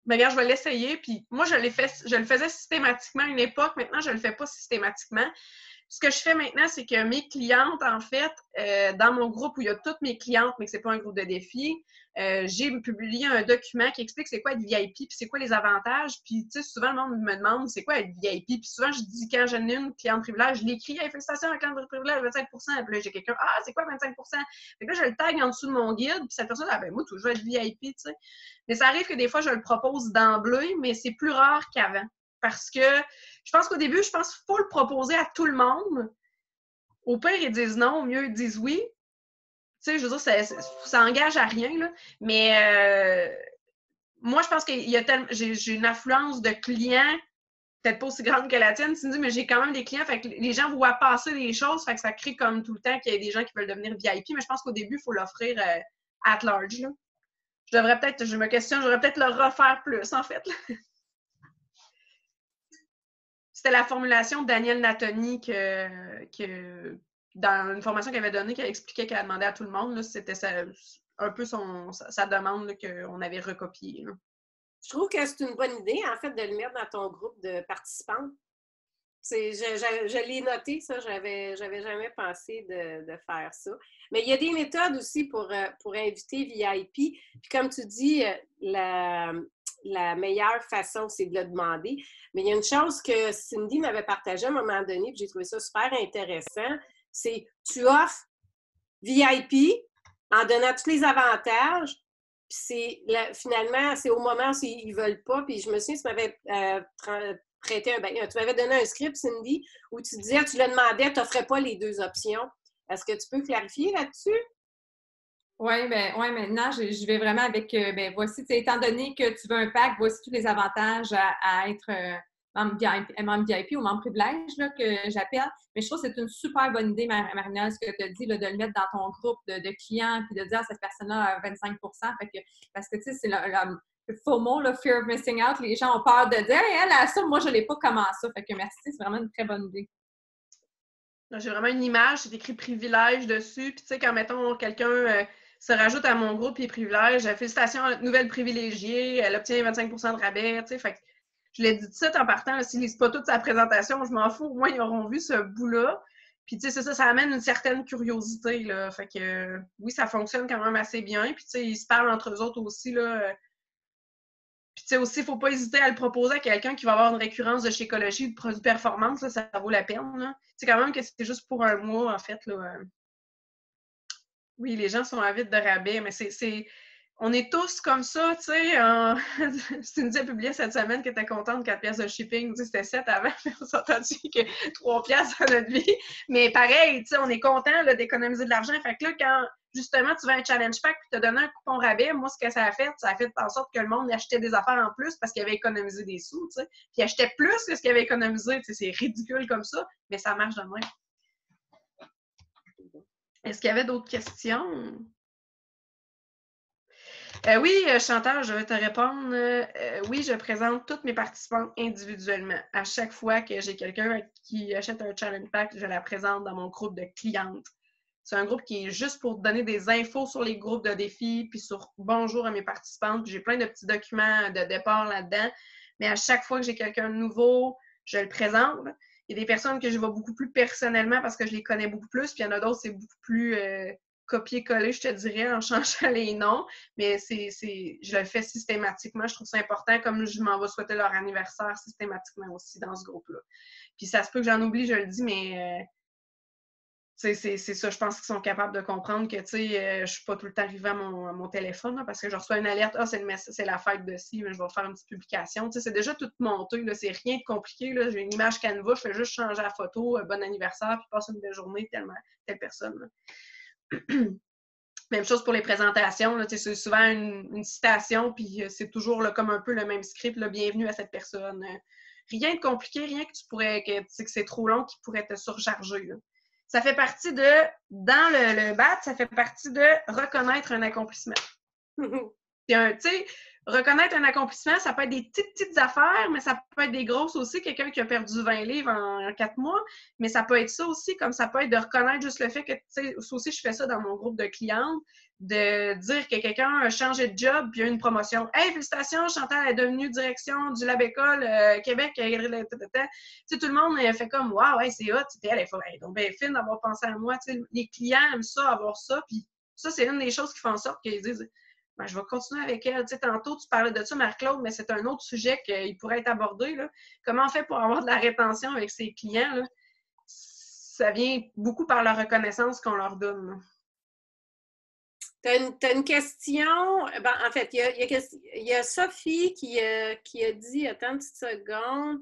S2: Mais regarde, je vais l'essayer, puis moi, je le faisais systématiquement à une époque, maintenant, je le fais pas systématiquement. Ce que je fais maintenant, c'est que mes clientes, en fait, dans mon groupe où il y a toutes mes clientes, mais que c'est pas un groupe de défis, j'ai publié un document qui explique c'est quoi être VIP, puis c'est quoi les avantages. Puis, tu sais, souvent, le monde me demande c'est quoi être VIP. Puis souvent, je dis quand j'en ai une cliente privilège, je l'écris, hey, félicitations, la cliente privilège, 25%. Puis là, j'ai quelqu'un, ah, c'est quoi 25%? Fait que là, je le tag en dessous de mon guide, puis cette personne, ah, ben moi, je veux être VIP, tu sais. Mais ça arrive que des fois, je le propose d'emblée, mais c'est plus rare qu'avant. Parce que je pense qu'au début, qu'il faut le proposer à tout le monde. Au pire, ils disent non, au mieux, ils disent oui. Tu sais, je veux dire, ça engage à rien, là. Mais moi, je pense que j'ai une affluence de clients, peut-être pas aussi grande que la tienne, tu me dis, mais j'ai quand même des clients, fait que les gens voient passer des choses, fait que ça crée comme tout le temps qu'il y a des gens qui veulent devenir VIP, mais je pense qu'au début, il faut l'offrir at large, là. Je me questionne, j'aurais peut-être le refaire plus, en fait, là. C'était la formulation de Danielle Natoni que dans une formation qu'elle avait donnée, qu'elle expliquait qu'elle a demandé à tout le monde. C'était un peu sa demande qu'on avait recopiée. Là.
S1: Je trouve que c'est une bonne idée, en fait, de le mettre dans ton groupe de participants. Je l'ai noté, ça, j'avais jamais pensé de faire ça. Mais il y a des méthodes aussi pour inviter VIP. Puis comme tu dis, la meilleure façon, c'est de le demander. Mais il y a une chose que Cindy m'avait partagée à un moment donné, puis j'ai trouvé ça super intéressant, c'est tu offres VIP en donnant tous les avantages, puis finalement, c'est au moment où ils ne veulent pas. Puis je me souviens, tu m'avais prêté tu m'avais donné un script, Cindy, où tu disais, tu le demandais, tu n'offrais pas les 2 options. Est-ce que tu peux clarifier là-dessus?
S3: Oui, maintenant, je vais vraiment avec, voici, étant donné que tu veux un pack, voici tous les avantages à être membre VIP ou membre privilège là, que j'appelle. Mais je trouve que c'est une super bonne idée, Marina, ce que tu as dit, là, de le mettre dans ton groupe de clients puis de dire à cette personne-là 25 parce que, tu sais, c'est le FOMO, le Fear of Missing Out. Les gens ont peur de dire hey, elle a ça, moi, je ne l'ai pas, comment ça? Fait que merci, c'est vraiment une très bonne idée.
S2: J'ai vraiment une image, c'est écrit privilège dessus. Puis, tu sais, quand, mettons, quelqu'un se rajoute à mon groupe et privilège, félicitations à notre nouvelle privilégiée, elle obtient 25 de rabais, tu sais. Fait que je l'ai dit tout de suite en partant, s'ils lisent pas toute sa présentation, je m'en fous, au moins ils auront vu ce bout-là. Puis, tu sais, c'est ça amène une certaine curiosité, là. Fait que, oui, ça fonctionne quand même assez bien. Puis, tu sais, ils se parlent entre eux autres aussi, là. Puis, tu sais, aussi, il ne faut pas hésiter à le proposer à quelqu'un qui va avoir une récurrence de Shakeology ou de produits performance, là, ça vaut la peine, là. C'est quand même que c'est juste pour un mois, en fait, là. Oui, les gens sont avides de rabais, mais on est tous comme ça, tu sais. Cindy a publié cette semaine qu'elle était contente de 4 piastres de shipping. Tu sais, c'était 7 avant, mais on s'est entendu que 3 piastres dans notre vie. Mais pareil, tu sais, on est content là, d'économiser de l'argent. Fait que là, quand justement tu vas à un challenge pack et tu te donné un coupon rabais, moi, ce que ça a fait en sorte que le monde achetait des affaires en plus parce qu'il avait économisé des sous, tu sais. Puis il achetait plus que ce qu'il avait économisé. Tu sais, c'est ridicule comme ça, mais ça marche de même. Est-ce qu'il y avait d'autres questions? Oui, Chantal, je vais te répondre. Oui, je présente toutes mes participantes individuellement. À chaque fois que j'ai quelqu'un qui achète un challenge pack, je la présente dans mon groupe de clientes. C'est un groupe qui est juste pour donner des infos sur les groupes de défis, puis sur bonjour à mes participantes. J'ai plein de petits documents de départ là-dedans. Mais à chaque fois que j'ai quelqu'un de nouveau, je le présente. Il y a des personnes que je vois beaucoup plus personnellement parce que je les connais beaucoup plus, puis il y en a d'autres, c'est beaucoup plus copier-coller, je te dirais, en changeant les noms. Mais je le fais systématiquement. Je trouve ça important, comme je m'en vais souhaiter leur anniversaire systématiquement aussi dans ce groupe-là. Puis ça se peut que j'en oublie, je le dis, mais c'est ça, je pense qu'ils sont capables de comprendre que, tu sais, je suis pas tout le temps arrivée à mon téléphone, là, parce que je reçois une alerte, c'est la fête de ci, mais je vais faire une petite publication. Tu sais, c'est déjà tout monté, là, c'est rien de compliqué, là. J'ai une image Canva, je fais juste changer la photo, bon anniversaire, puis passe une belle journée, telle personne, là. Même chose pour les présentations, là, c'est souvent une citation, puis c'est toujours là, comme un peu le même script, là, bienvenue à cette personne. Rien de compliqué, rien que que c'est trop long qui pourrait te surcharger, là. Ça fait partie dans le BAT, ça fait partie de reconnaître un accomplissement. Tu sais, reconnaître un accomplissement, ça peut être des petites affaires, mais ça peut être des grosses aussi. Quelqu'un qui a perdu 20 livres en 4 mois, mais ça peut être ça aussi, comme ça peut être de reconnaître juste le fait que, tu sais, aussi, je fais ça dans mon groupe de clientes, de dire que quelqu'un a changé de job puis a eu une promotion. Hey, félicitations, Chantal est devenue direction du Lab École Québec. Tu sais, tout le monde fait comme, waouh, hey, c'est hot, elle est donc bien fine d'avoir pensé à moi. Tu sais, les clients aiment ça, avoir ça, puis ça, c'est une des choses qui font en sorte qu'ils disent, ben, je vais continuer avec elle. Tu sais, tantôt, tu parlais de ça, Marie-Claude, mais c'est un autre sujet qui pourrait être abordé, là. Comment on fait pour avoir de la rétention avec ses clients, là? Ça vient beaucoup par la reconnaissance qu'on leur donne, là.
S1: T'as une question. Ben, en fait, il y a Sophie qui a dit, attends une petite seconde.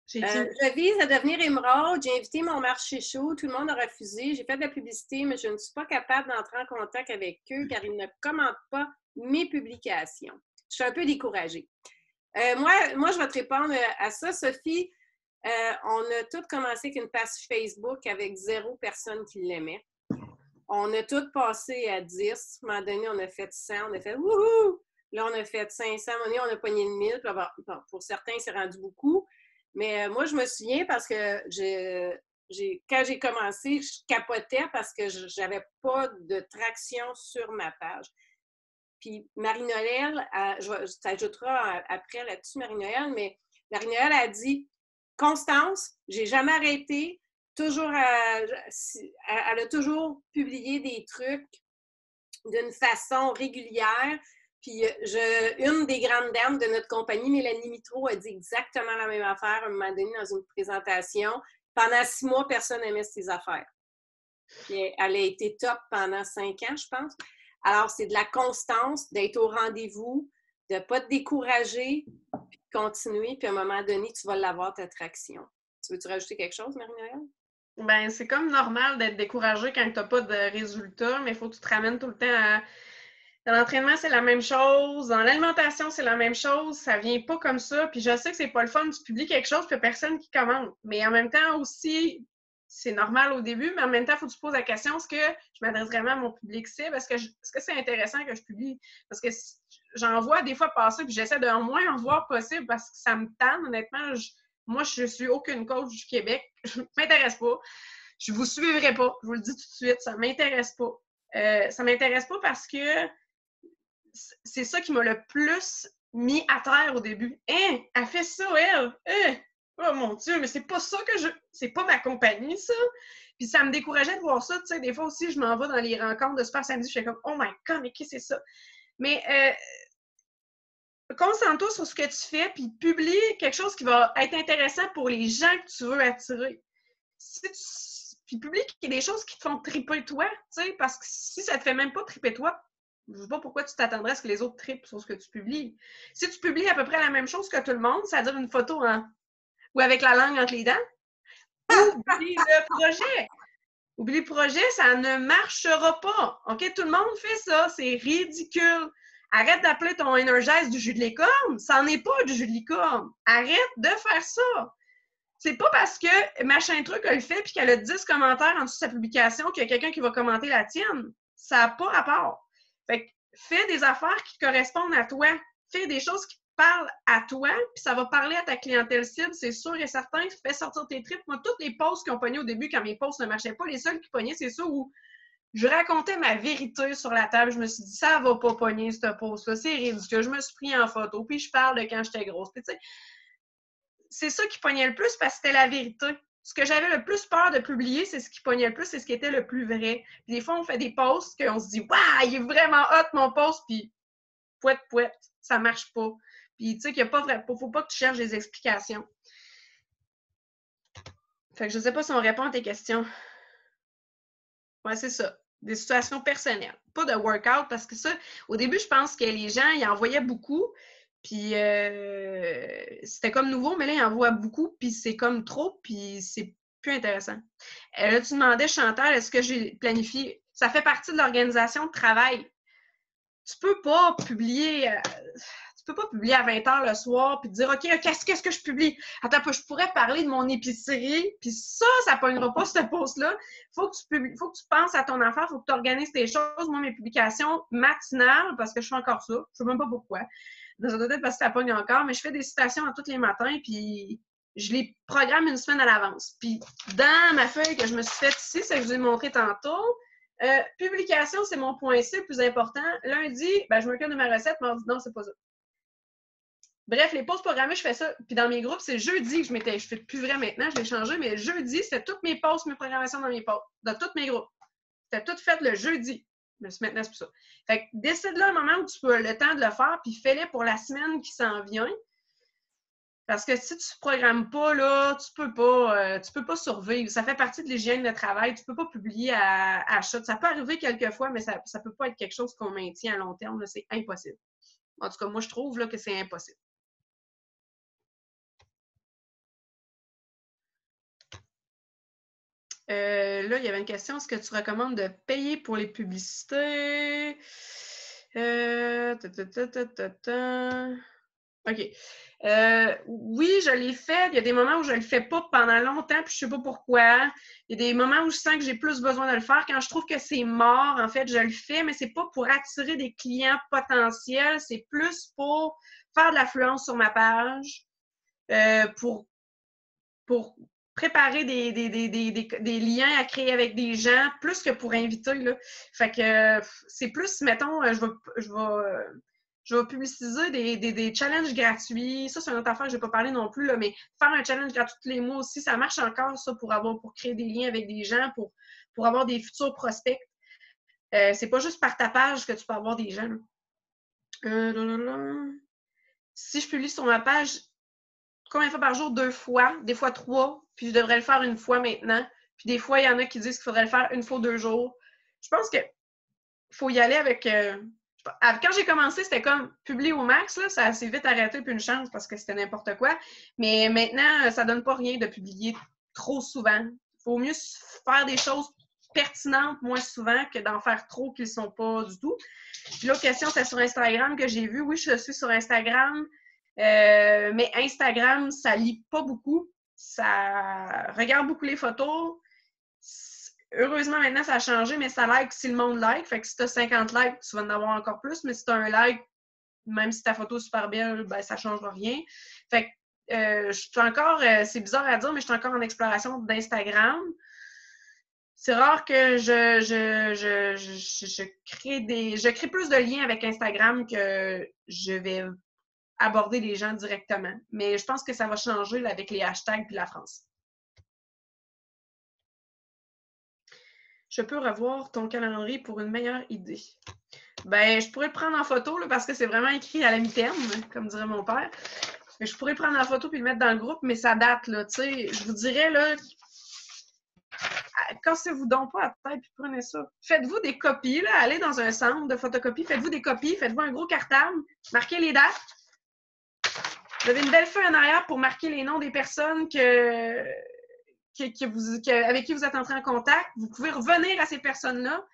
S1: Je vise à devenir émeraude. J'ai invité mon marché chaud. Tout le monde a refusé. J'ai fait de la publicité, mais je ne suis pas capable d'entrer en contact avec eux car ils ne commentent pas mes publications. Je suis un peu découragée. Moi, je vais te répondre à ça, Sophie. On a tous commencé avec une page Facebook avec 0 personne qui l'aimait. On a tous passé à 10. À un moment donné, on a fait 100. On a fait wouhou! Là, on a fait 500. À un moment donné, on a pogné le 1000. Pour certains, c'est rendu beaucoup. Mais moi, je me souviens parce que quand j'ai commencé, je capotais parce que je n'avais pas de traction sur ma page. Puis Marie-Noël, je t'ajouterai après là-dessus, Marie-Noël, mais Marie-Noël a dit « Constance, j'ai jamais arrêté, elle a toujours publié des trucs d'une façon régulière. » Puis une des grandes dames de notre compagnie, Mélanie Mitro, a dit exactement la même affaire à un moment donné dans une présentation. Pendant 6 mois, personne n'aimait ses affaires. Puis elle a été top pendant 5 ans, je pense. Alors, c'est de la constance, d'être au rendez-vous, de ne pas te décourager, puis de continuer, puis à un moment donné, tu vas l'avoir, ta traction. Tu veux-tu rajouter quelque chose, Marie-Noël?
S2: Ben, c'est comme normal d'être découragé quand tu n'as pas de résultats, mais il faut que tu te ramènes tout le temps à... Dans l'entraînement, c'est la même chose. Dans l'alimentation, c'est la même chose. Ça vient pas comme ça. Puis je sais que c'est pas le fun. Tu publies quelque chose, puis il n'y a personne qui commente. Mais en même temps aussi, c'est normal au début, mais en même temps, il faut que tu te poses la question, est-ce que je m'adresse vraiment à mon public cible? Est-ce que c'est intéressant que je publie? Parce que j'en vois des fois passer, puis j'essaie de moins en voir possible parce que ça me tanne, honnêtement. Moi, je suis aucune coach du Québec. Je ne m'intéresse pas. Je ne vous suivrai pas. Je vous le dis tout de suite. Ça ne m'intéresse pas. Ça ne m'intéresse pas parce que c'est ça qui m'a le plus mis à terre au début. Hein? Elle fait ça, elle! Hein? Oh mon Dieu, mais c'est pas ça que c'est pas ma compagnie, ça! Puis ça me décourageait de voir ça. Tu sais, des fois aussi, je m'en vais dans les rencontres de Super Samedi, je fais comme « Oh my God, mais qu'est-ce que c'est ça? » Mais concentre-toi sur ce que tu fais, puis publie quelque chose qui va être intéressant pour les gens que tu veux attirer. Puis publie des choses qui te font triper toi, tu sais, parce que si ça te fait même pas triper toi, je sais pas pourquoi tu t'attendrais à ce que les autres tripent sur ce que tu publies. Si tu publies à peu près la même chose que tout le monde, c'est-à-dire une photo ou avec la langue entre les dents, oublie le projet. Oublie le projet, ça ne marchera pas. OK? Tout le monde fait ça. C'est ridicule. Arrête d'appeler ton Energize du jus de licorne. Ça n'en est pas du jus de licorne. Arrête de faire ça. C'est pas parce que machin truc a le fait puis qu'elle a 10 commentaires en dessous de sa publication qu'il y a quelqu'un qui va commenter la tienne. Ça n'a pas rapport. Fait que fais des affaires qui correspondent à toi. Fais des choses qui parlent à toi, puis ça va parler à ta clientèle cible, c'est sûr et certain. Fais sortir tes tripes. Moi, toutes les posts qui ont pogné au début, quand mes posts ne marchaient pas, les seuls qui pognaient, c'est ceux où je racontais ma vérité sur la table. Je me suis dit, ça va pas pogner, ce post-là. C'est ridicule. Je me suis pris en photo, puis je parle de quand j'étais grosse. Puis, tu sais, c'est ça qui pognait le plus parce que c'était la vérité. Ce que j'avais le plus peur de publier, c'est ce qui pognait le plus, c'est ce qui était le plus vrai. Puis des fois, on fait des posts qu'on se dit « Waouh, il est vraiment hot mon post! » Puis pouette, ça marche pas. Puis tu sais qu'il n'y a pas vrai, faut pas que tu cherches des explications. Fait que je sais pas si on répond à tes questions. Ouais, c'est ça. Des situations personnelles. Pas de workout parce que ça, au début, je pense que les gens, ils envoyaient beaucoup. Puis c'était comme nouveau, mais là, ils envoient beaucoup, puis c'est comme trop, puis c'est plus intéressant. Là, tu demandais, Chantal, est-ce que j'ai planifié? Ça fait partie de l'organisation de travail. Tu peux pas publier à 20h le soir puis te dire OK, qu'est-ce que je publie? Attends, je pourrais parler de mon épicerie, puis ça pognera pas ce post-là. Faut que tu penses à ton affaire, faut que tu organises tes choses. Moi, mes publications matinales, parce que je fais encore ça, je sais même pas pourquoi. Peut-être parce que ça pogne encore, mais je fais des citations tous les matins, puis je les programme une semaine à l'avance. Puis dans ma feuille que je me suis faite ici, c'est que je vous ai montré tantôt, publication, c'est mon point C le plus important. Lundi, je m'occupe de ma recette, mardi, non, c'est pas ça. Bref, les pauses programmées, je fais ça. Puis dans mes groupes, c'est jeudi que je fais plus vrai maintenant, je l'ai changé, mais jeudi, c'était toutes mes pauses, mes programmations dans mes pauses, dans tous mes groupes. C'était tout fait le jeudi. Mais maintenant, c'est pour ça. Fait que décide là un moment où tu peux le temps de le faire, puis fais-le pour la semaine qui s'en vient. Parce que si tu ne programmes pas, là, tu peux pas survivre. Ça fait partie de l'hygiène de travail. Tu ne peux pas publier à shot. Ça peut arriver quelquefois, mais ça ne peut pas être quelque chose qu'on maintient à long terme. C'est impossible. En tout cas, moi, je trouve là, que c'est impossible. Là, il y avait une question. Est-ce que tu recommandes de payer pour les publicités? OK. Oui, je l'ai fait. Il y a des moments où je ne le fais pas pendant longtemps, puis je ne sais pas pourquoi. Il y a des moments où je sens que j'ai plus besoin de le faire. Quand je trouve que c'est mort, en fait, je le fais, mais ce n'est pas pour attirer des clients potentiels. C'est plus pour faire de l'affluence sur ma page, pour préparer des liens à créer avec des gens, plus que pour inviter, là. Fait que c'est plus, mettons, je vais publiciser des challenges gratuits. Ça, c'est une autre affaire que je n'ai pas parlé non plus, là, mais faire un challenge gratuit tous les mois aussi, ça marche encore, ça, pour créer des liens avec des gens, pour avoir des futurs prospects. C'est pas juste par ta page que tu peux avoir des gens. Si je publie sur ma page, combien de fois par jour? 2 fois, des fois 3, puis je devrais le faire une fois maintenant. Puis des fois, il y en a qui disent qu'il faudrait le faire une fois 2 jours. Je pense qu'il faut y aller avec... Quand j'ai commencé, c'était comme publier au max, là, ça s'est vite arrêté, puis une chance, parce que c'était n'importe quoi. Mais maintenant, ça donne pas rien de publier trop souvent. Il faut mieux faire des choses pertinentes moins souvent que d'en faire trop qu'ils ne sont pas du tout. Puis l'autre question, c'est sur Instagram que j'ai vu. Oui, je suis sur Instagram. Mais Instagram, ça lit pas beaucoup. Ça regarde beaucoup les photos. Heureusement, maintenant, ça a changé, mais ça like si le monde like. Fait que si tu as 50 likes, tu vas en avoir encore plus. Mais si tu as un like, même si ta photo est super belle, ça ne changera rien. Fait que je suis encore, c'est bizarre à dire, mais je suis encore en exploration d'Instagram. C'est rare que je crée plus de liens avec Instagram que je vais aborder les gens directement. Mais je pense que ça va changer là, avec les hashtags et la France. je peux revoir ton calendrier pour une meilleure idée. Ben, je pourrais le prendre en photo, là, parce que c'est vraiment écrit à la mi-terme, comme dirait mon père. Mais je pourrais le prendre en photo puis le mettre dans le groupe, mais ça date, là, tu sais. Je vous dirais, là, cassez-vous donc pas la tête puis prenez ça. Faites-vous des copies, là, allez dans un centre de photocopie, faites-vous des copies, faites-vous un gros cartable, marquez les dates. Vous avez une belle feuille en arrière pour marquer les noms des personnes avec qui vous êtes entré en contact. Vous pouvez revenir à ces personnes-là.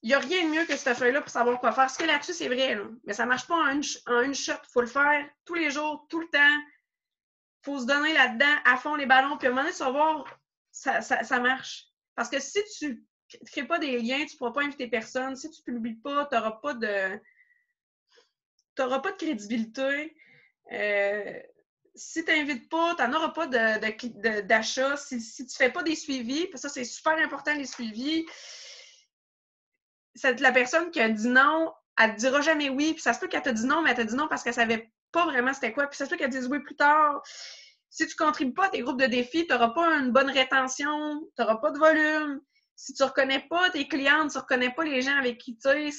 S2: Il n'y a rien de mieux que cette feuille-là pour savoir quoi faire. Ce que là-dessus, c'est vrai, là. Mais ça ne marche pas en une shot. Il faut le faire tous les jours, tout le temps. Il faut se donner là-dedans à fond les ballons. Puis à un moment donné, tu vas voir, ça marche. Parce que si tu ne crées pas des liens, tu ne pourras pas inviter personne. Si tu ne publies pas, tu n'auras pas de crédibilité. Si tu n'invites pas, tu n'en auras pas d'achat. Si tu ne fais pas des suivis, puis ça, c'est super important, les suivis. C'est la personne qui a dit non, elle te dira jamais oui. Puis ça se peut qu'elle te dise non, mais elle te dit non parce qu'elle savait pas vraiment c'était quoi. Puis ça se peut qu'elle te dise oui plus tard. Si tu ne contribues pas à tes groupes de défis, tu n'auras pas une bonne rétention, tu n'auras pas de volume. Si tu ne reconnais pas tes clientes, tu ne reconnais pas les gens avec qui tu es,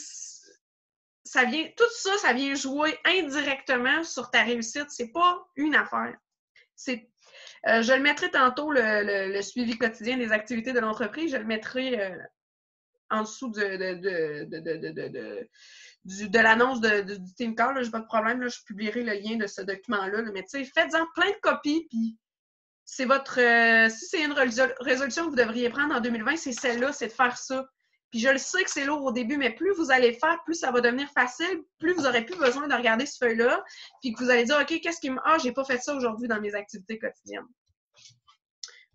S2: tout ça, ça vient jouer indirectement sur ta réussite. C'est pas une affaire. Je le mettrai tantôt, le suivi quotidien des activités de l'entreprise. Je le mettrai en dessous de l'annonce du Team Call. Je n'ai pas de problème. Là, je publierai le lien de ce document-là. Mais tu sais, faites-en plein de copies. Puis c'est si c'est une résolution que vous devriez prendre en 2020, c'est celle-là, c'est de faire ça. Puis je le sais que c'est lourd au début, mais plus vous allez faire, plus ça va devenir facile, plus vous n'aurez plus besoin de regarder ce feuille-là, puis que vous allez dire, OK, qu'est-ce qui me... Ah, j'ai pas fait ça aujourd'hui dans mes activités quotidiennes.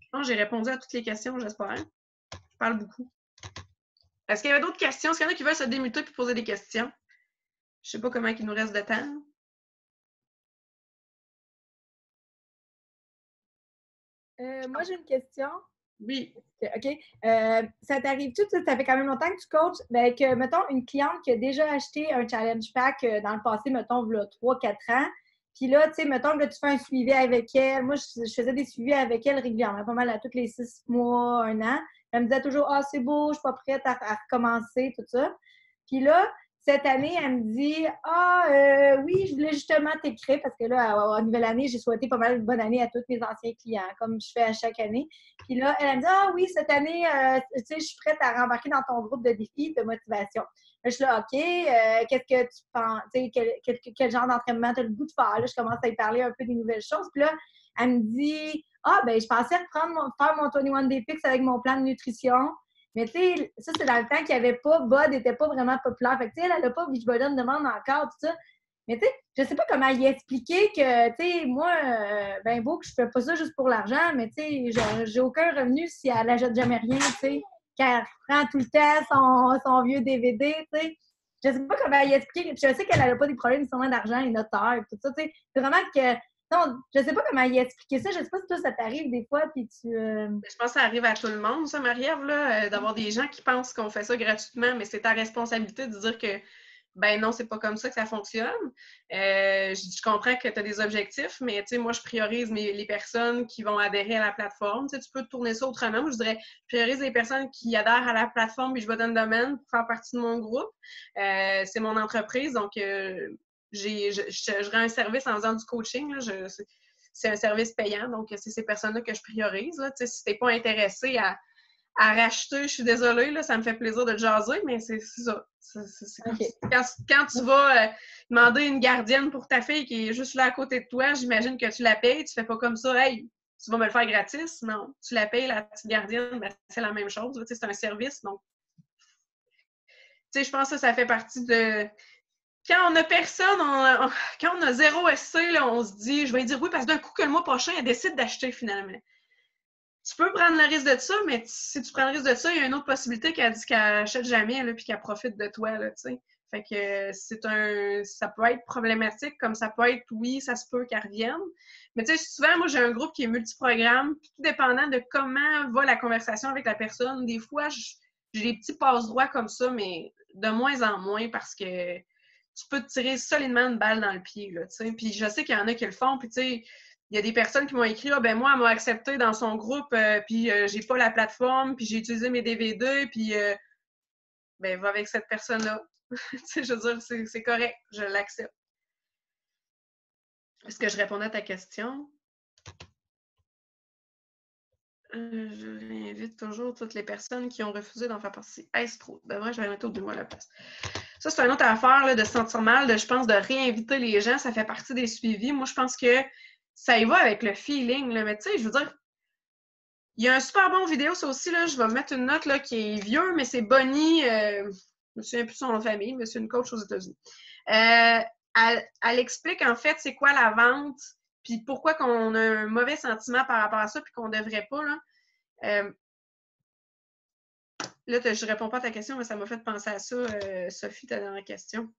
S2: Je pense que j'ai répondu à toutes les questions, j'espère. Je parle beaucoup. Est-ce qu'il y avait d'autres questions? Est-ce qu'il y en a qui veulent se démuter et poser des questions? Je ne sais pas comment il nous reste de temps.
S4: Moi, j'ai une question.
S2: Oui.
S4: OK. Ça t'arrive-tu, ça fait quand même longtemps que tu coaches, ben, que, mettons, une cliente qui a déjà acheté un challenge pack dans le passé, mettons, il y a 3-4 ans, puis là, tu sais, mettons que tu fais un suivi avec elle. Moi, je faisais des suivis avec elle régulièrement, pas mal à tous les 6 mois, 1 an. Elle me disait toujours, ah, c'est beau, je suis pas prête à recommencer, tout ça. Puis là, cette année, elle me dit, oui, je voulais justement t'écrire parce que là, à nouvelle année, j'ai souhaité pas mal de bonne année à tous mes anciens clients, comme je fais à chaque année. Puis là, elle me dit, ah oui, cette année, tu sais, je suis prête à rembarquer dans ton groupe de défis de motivation. Là, je suis là, OK, qu'est-ce que tu penses, tu sais, quel genre d'entraînement tu as le goût de faire? Là, je commence à lui parler un peu des nouvelles choses. Puis là, elle me dit, ben, je pensais faire mon 21 Day Fix avec mon plan de nutrition. Mais tu sais, ça, c'est dans le temps qu'il n'y avait pas, BOD n'était pas vraiment populaire. Fait que tu sais, elle n'a pas Beachbody demande encore, tout ça. Mais tu sais, je sais pas comment y expliquer que, tu sais, moi, ben beau que je fais pas ça juste pour l'argent, mais tu sais, j'ai aucun revenu si elle n'achète jamais rien, tu sais, qu'elle prend tout le temps son vieux DVD, tu sais. Je sais pas comment y expliquer. Puis je sais qu'elle n'a pas des problèmes sûrement d'argent et notaire, tout ça, tu sais. C'est vraiment que... Non, je sais pas comment y expliquer ça. Je sais pas si toi, ça t'arrive des fois, puis tu...
S2: Je pense que ça arrive à tout le monde, ça, Marie-Ève, là, d'avoir des gens qui pensent qu'on fait ça gratuitement, mais c'est ta responsabilité de dire que, ben non, c'est pas comme ça que ça fonctionne. Je comprends que tu as des objectifs, mais tu sais, moi, je priorise les personnes qui vont adhérer à la plateforme. Tu sais, tu peux tourner ça autrement. Moi, je dirais, je priorise les personnes qui adhèrent à la plateforme, puis je vais dans le domaine pour faire partie de mon groupe. C'est mon entreprise, donc... je rends un service en faisant du coaching. Là, c'est un service payant, donc c'est ces personnes-là que je priorise. Là. Si tu n'es pas intéressé à racheter, je suis désolée, là, ça me fait plaisir de te jaser, mais c'est ça.
S4: Okay.
S2: Quand tu vas demander une gardienne pour ta fille qui est juste là à côté de toi, j'imagine que tu la payes, tu fais pas comme ça, hey, tu vas me le faire gratis. Non, tu la payes, la petite gardienne, ben, c'est la même chose. Là, c'est un service, donc je pense que ça fait partie de... Quand on n'a personne, quand on a 0 SC, là, on se dit, je vais dire oui, parce que d'un coup, que le mois prochain, elle décide d'acheter finalement. Tu peux prendre le risque de ça, mais si tu prends le risque de ça, il y a une autre possibilité qu'elle dit qu'elle n'achète jamais, là, puis qu'elle profite de toi, là, tu sais. Fait que ça peut être problématique, comme ça peut être, oui, ça se peut qu'elle revienne. Mais tu sais, souvent, moi, j'ai un groupe qui est multiprogramme, puis tout dépendant de comment va la conversation avec la personne. Des fois, j'ai des petits passe-droits comme ça, mais de moins en moins parce que tu peux te tirer solidement une balle dans le pied, là, tu sais. Puis je sais qu'il y en a qui le font, puis tu sais, il y a des personnes qui m'ont écrit « Ah, ben moi, elle m'a accepté dans son groupe, puis j'ai pas la plateforme, puis j'ai utilisé mes DVD, puis ben va avec cette personne-là. » Tu sais, je veux dire, c'est correct, je l'accepte. Est-ce que je répondais à ta question? Je réinvite toujours toutes les personnes qui ont refusé d'en faire partie. Est-ce trop? Ben vrai, je vais mettre au 2 mois à la place. Ça, c'est une autre affaire là, de se sentir mal, je pense, de réinviter les gens. Ça fait partie des suivis. Moi, je pense que ça y va avec le feeling. Là. Mais tu sais, je veux dire, il y a un super bon vidéo, ça aussi, là, je vais mettre une note là, qui est vieux, mais c'est Bonnie, je me souviens plus de son nom de famille, mais c'est une coach aux États-Unis. Elle explique, en fait, c'est quoi la vente, puis pourquoi qu'on a un mauvais sentiment par rapport à ça, puis qu'on ne devrait pas. Là, je ne réponds pas à ta question, mais ça m'a fait penser à ça, Sophie, ta dernière question.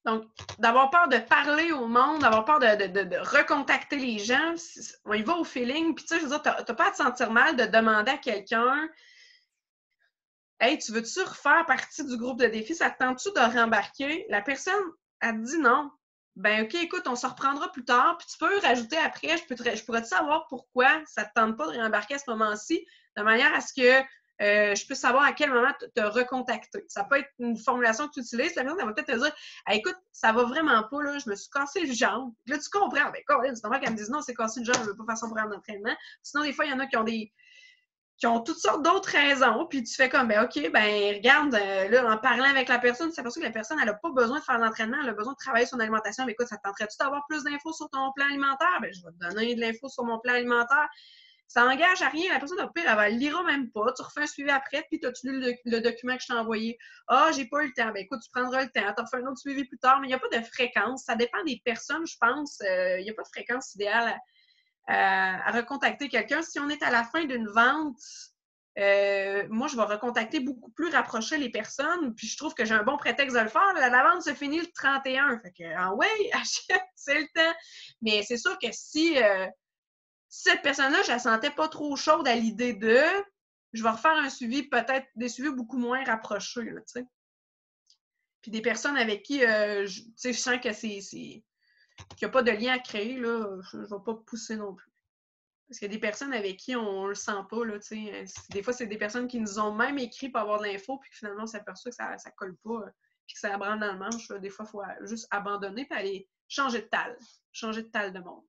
S2: Donc, d'avoir peur de parler au monde, d'avoir peur de recontacter les gens, on y va au feeling. Puis, tu sais, je veux dire, tu n'as pas à te sentir mal de demander à quelqu'un « Hey, tu veux-tu refaire partie du groupe de défi? Ça te tente-tu de rembarquer? » La personne, elle te dit non. Ben, OK, écoute, on se reprendra plus tard. Puis, tu peux rajouter après, je pourrais te savoir pourquoi ça ne te tente pas de rembarquer à ce moment-ci, de manière à ce que je peux savoir à quel moment te recontacter. Ça peut être une formulation que tu utilises. La personne, elle va peut-être te dire hey, écoute, ça va vraiment pas, là, je me suis cassé le jambe. Là, tu comprends. Ben, c'est normal qu'elle me dise non, c'est cassé le jambe, je ne veux pas faire ça pour un entraînement. Sinon, des fois, il y en a qui ont toutes sortes d'autres raisons. Puis tu fais comme ben, OK, ben, regarde, là, en parlant avec la personne, c'est parce que la personne, elle n'a pas besoin de faire l'entraînement, elle a besoin de travailler son alimentation. Mais écoute, ça te tenterait-tu d'avoir plus d'infos sur ton plan alimentaire? Ben, je vais te donner de l'info sur mon plan alimentaire. Ça n'engage à rien. La personne, au pire, elle ne lira même pas. Tu refais un suivi après, puis tu as lu le document que je t'ai envoyé. Ah, j'ai pas eu le temps. Ben écoute, tu prendras le temps. Tu refais un autre suivi plus tard, mais il n'y a pas de fréquence. Ça dépend des personnes, je pense. Il n'y a pas de fréquence idéale à recontacter quelqu'un. Si on est à la fin d'une vente, moi, je vais recontacter beaucoup plus rapprocher les personnes, puis je trouve que j'ai un bon prétexte de le faire. La vente se finit le 31. Fait que, ah ouais, achète, c'est le temps. Mais c'est sûr que si cette personne-là, je la sentais pas trop chaude à l'idée de, je vais refaire un suivi, peut-être des suivis beaucoup moins rapprochés, là, tu sais. Puis des personnes avec qui, je sens que qu'il n'y a pas de lien à créer, là, je ne vais pas pousser non plus. Parce qu'il y a des personnes avec qui on ne le sent pas, là, tu sais. Des fois, c'est des personnes qui nous ont même écrit pour avoir de l'info, puis finalement, on s'aperçoit que ça ne colle pas, puis que ça branle dans le manche. Là. Des fois, il faut juste abandonner, puis aller changer de tal de monde.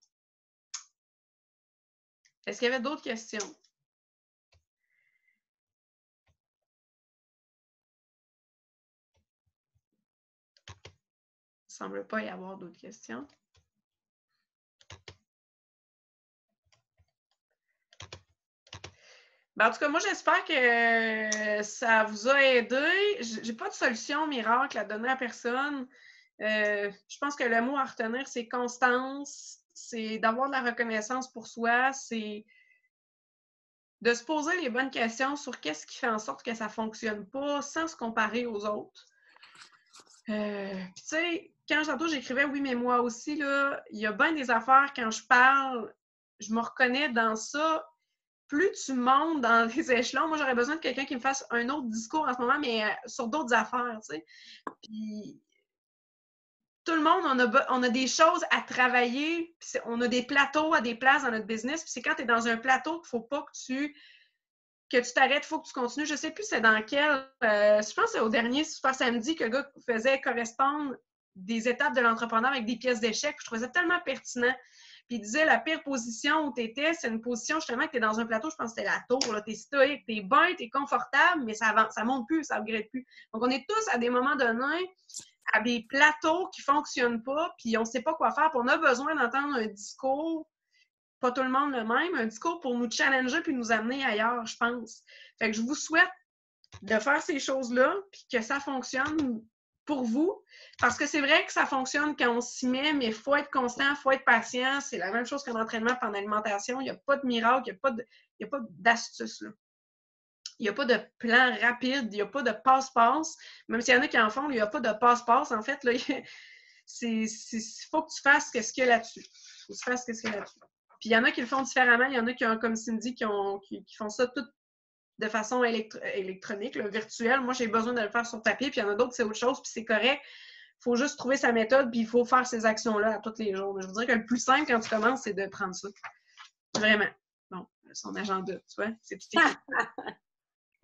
S2: Est-ce qu'il y avait d'autres questions? Il ne semble pas y avoir d'autres questions. Ben, en tout cas, moi, j'espère que ça vous a aidé. Je n'ai pas de solution miracle à donner à personne. Je pense que le mot à retenir, c'est constance, c'est d'avoir de la reconnaissance pour soi, c'est de se poser les bonnes questions sur qu'est-ce qui fait en sorte que ça ne fonctionne pas sans se comparer aux autres. Puis tu sais, quand tantôt j'écrivais « oui, mais moi aussi », là, il y a bien des affaires, quand je parle, je me reconnais dans ça. Plus tu montes dans les échelons, moi j'aurais besoin de quelqu'un qui me fasse un autre discours en ce moment, mais sur d'autres affaires, tu sais. Puis tout le monde, on a des choses à travailler, puis on a des plateaux à des places dans notre business, puis c'est quand tu es dans un plateau qu'il ne faut pas que tu t'arrêtes, il faut que tu continues. Je ne sais plus c'est dans quel... je pense que c'est au dernier Super Samedi que le gars faisait correspondre des étapes de l'entrepreneur avec des pièces d'échecs. Je trouvais ça tellement pertinent. Puis il disait, la pire position où tu étais, c'est une position justement que tu es dans un plateau, je pense que c'était la tour, tu es stoïque, tu es bien, tu es confortable, mais ça ne monte plus, ça ne upgrade plus. Donc, on est tous à des moments donnés à des plateaux qui ne fonctionnent pas, puis on ne sait pas quoi faire, puis on a besoin d'entendre un discours, pas tout le monde le même, un discours pour nous challenger puis nous amener ailleurs, je pense. Fait que je vous souhaite de faire ces choses-là, puis que ça fonctionne pour vous, parce que c'est vrai que ça fonctionne quand on s'y met, mais il faut être constant, il faut être patient. C'est la même chose qu'un entraînement en alimentation. Il n'y a pas de miracle, il n'y a pas d'astuce. Là. Il n'y a pas de plan rapide, il n'y a pas de passe-passe. Même s'il y en a qui en font, il n'y a pas de passe-passe. En fait, il faut que tu fasses ce qu'il y a là-dessus. Il faut que tu fasses ce qu'il y a là-dessus. Puis il y en a qui le font différemment. Il y en a qui ont, comme Cindy, qui font ça tout de façon électronique, là, virtuelle. Moi, j'ai besoin de le faire sur papier. Puis il y en a d'autres, c'est autre chose. Puis c'est correct. faut juste trouver sa méthode, puis il faut faire ces actions-là à tous les jours. Je vous dirais que le plus simple quand tu commences, c'est de prendre ça. Vraiment. Bon, son agenda, tu vois, c'est tout écrit.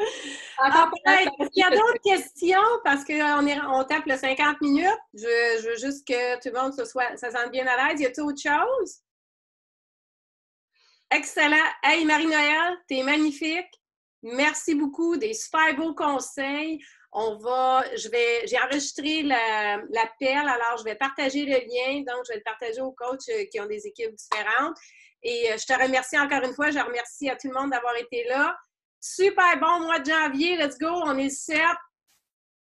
S1: Est-ce qu'il y a d'autres questions? Parce qu'on tape le 50 minutes. Je veux juste que tout le monde se sente bien à l'aise. Y a-t-il autre chose? Excellent. Hey, Marie-Noëlle, t'es magnifique. Merci beaucoup. Des super beaux conseils. J'ai enregistré l'appel, alors je vais partager le lien. Donc, je vais le partager aux coachs qui ont des équipes différentes. Et je te remercie encore une fois. Je remercie à tout le monde d'avoir été là. Super bon mois de janvier. Let's go. On est le 7.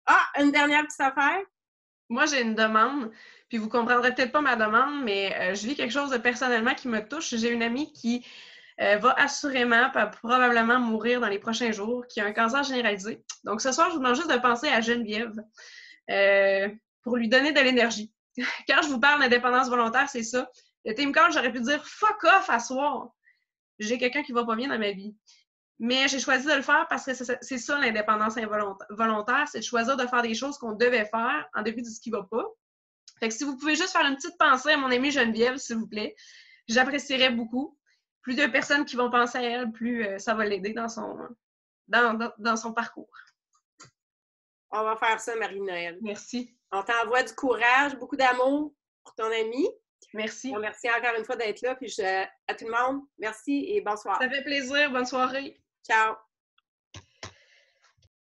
S1: Ah, une dernière petite affaire.
S2: Moi, j'ai une demande, puis vous comprendrez peut-être pas ma demande, mais je vis quelque chose de personnellement qui me touche. J'ai une amie qui va assurément, probablement mourir dans les prochains jours, qui a un cancer généralisé. Donc, ce soir, je vous demande juste de penser à Geneviève pour lui donner de l'énergie. Quand je vous parle d'indépendance volontaire, c'est ça. Le team coach, j'aurais pu dire « fuck off à soir ». J'ai quelqu'un qui va pas bien dans ma vie. Mais j'ai choisi de le faire parce que c'est ça l'indépendance volontaire, c'est de choisir de faire des choses qu'on devait faire en début de ce qui va pas. Fait que si vous pouvez juste faire une petite pensée à mon amie Geneviève, s'il vous plaît, j'apprécierais beaucoup. Plus de personnes qui vont penser à elle, plus ça va l'aider dans son parcours.
S1: On va faire ça, Marie-Noëlle.
S2: Merci.
S1: On t'envoie du courage, beaucoup d'amour pour ton amie.
S2: Merci.
S1: Merci encore une fois d'être là. Puis à tout le monde, merci et bonsoir.
S2: Ça fait plaisir. Bonne soirée.
S1: Ciao.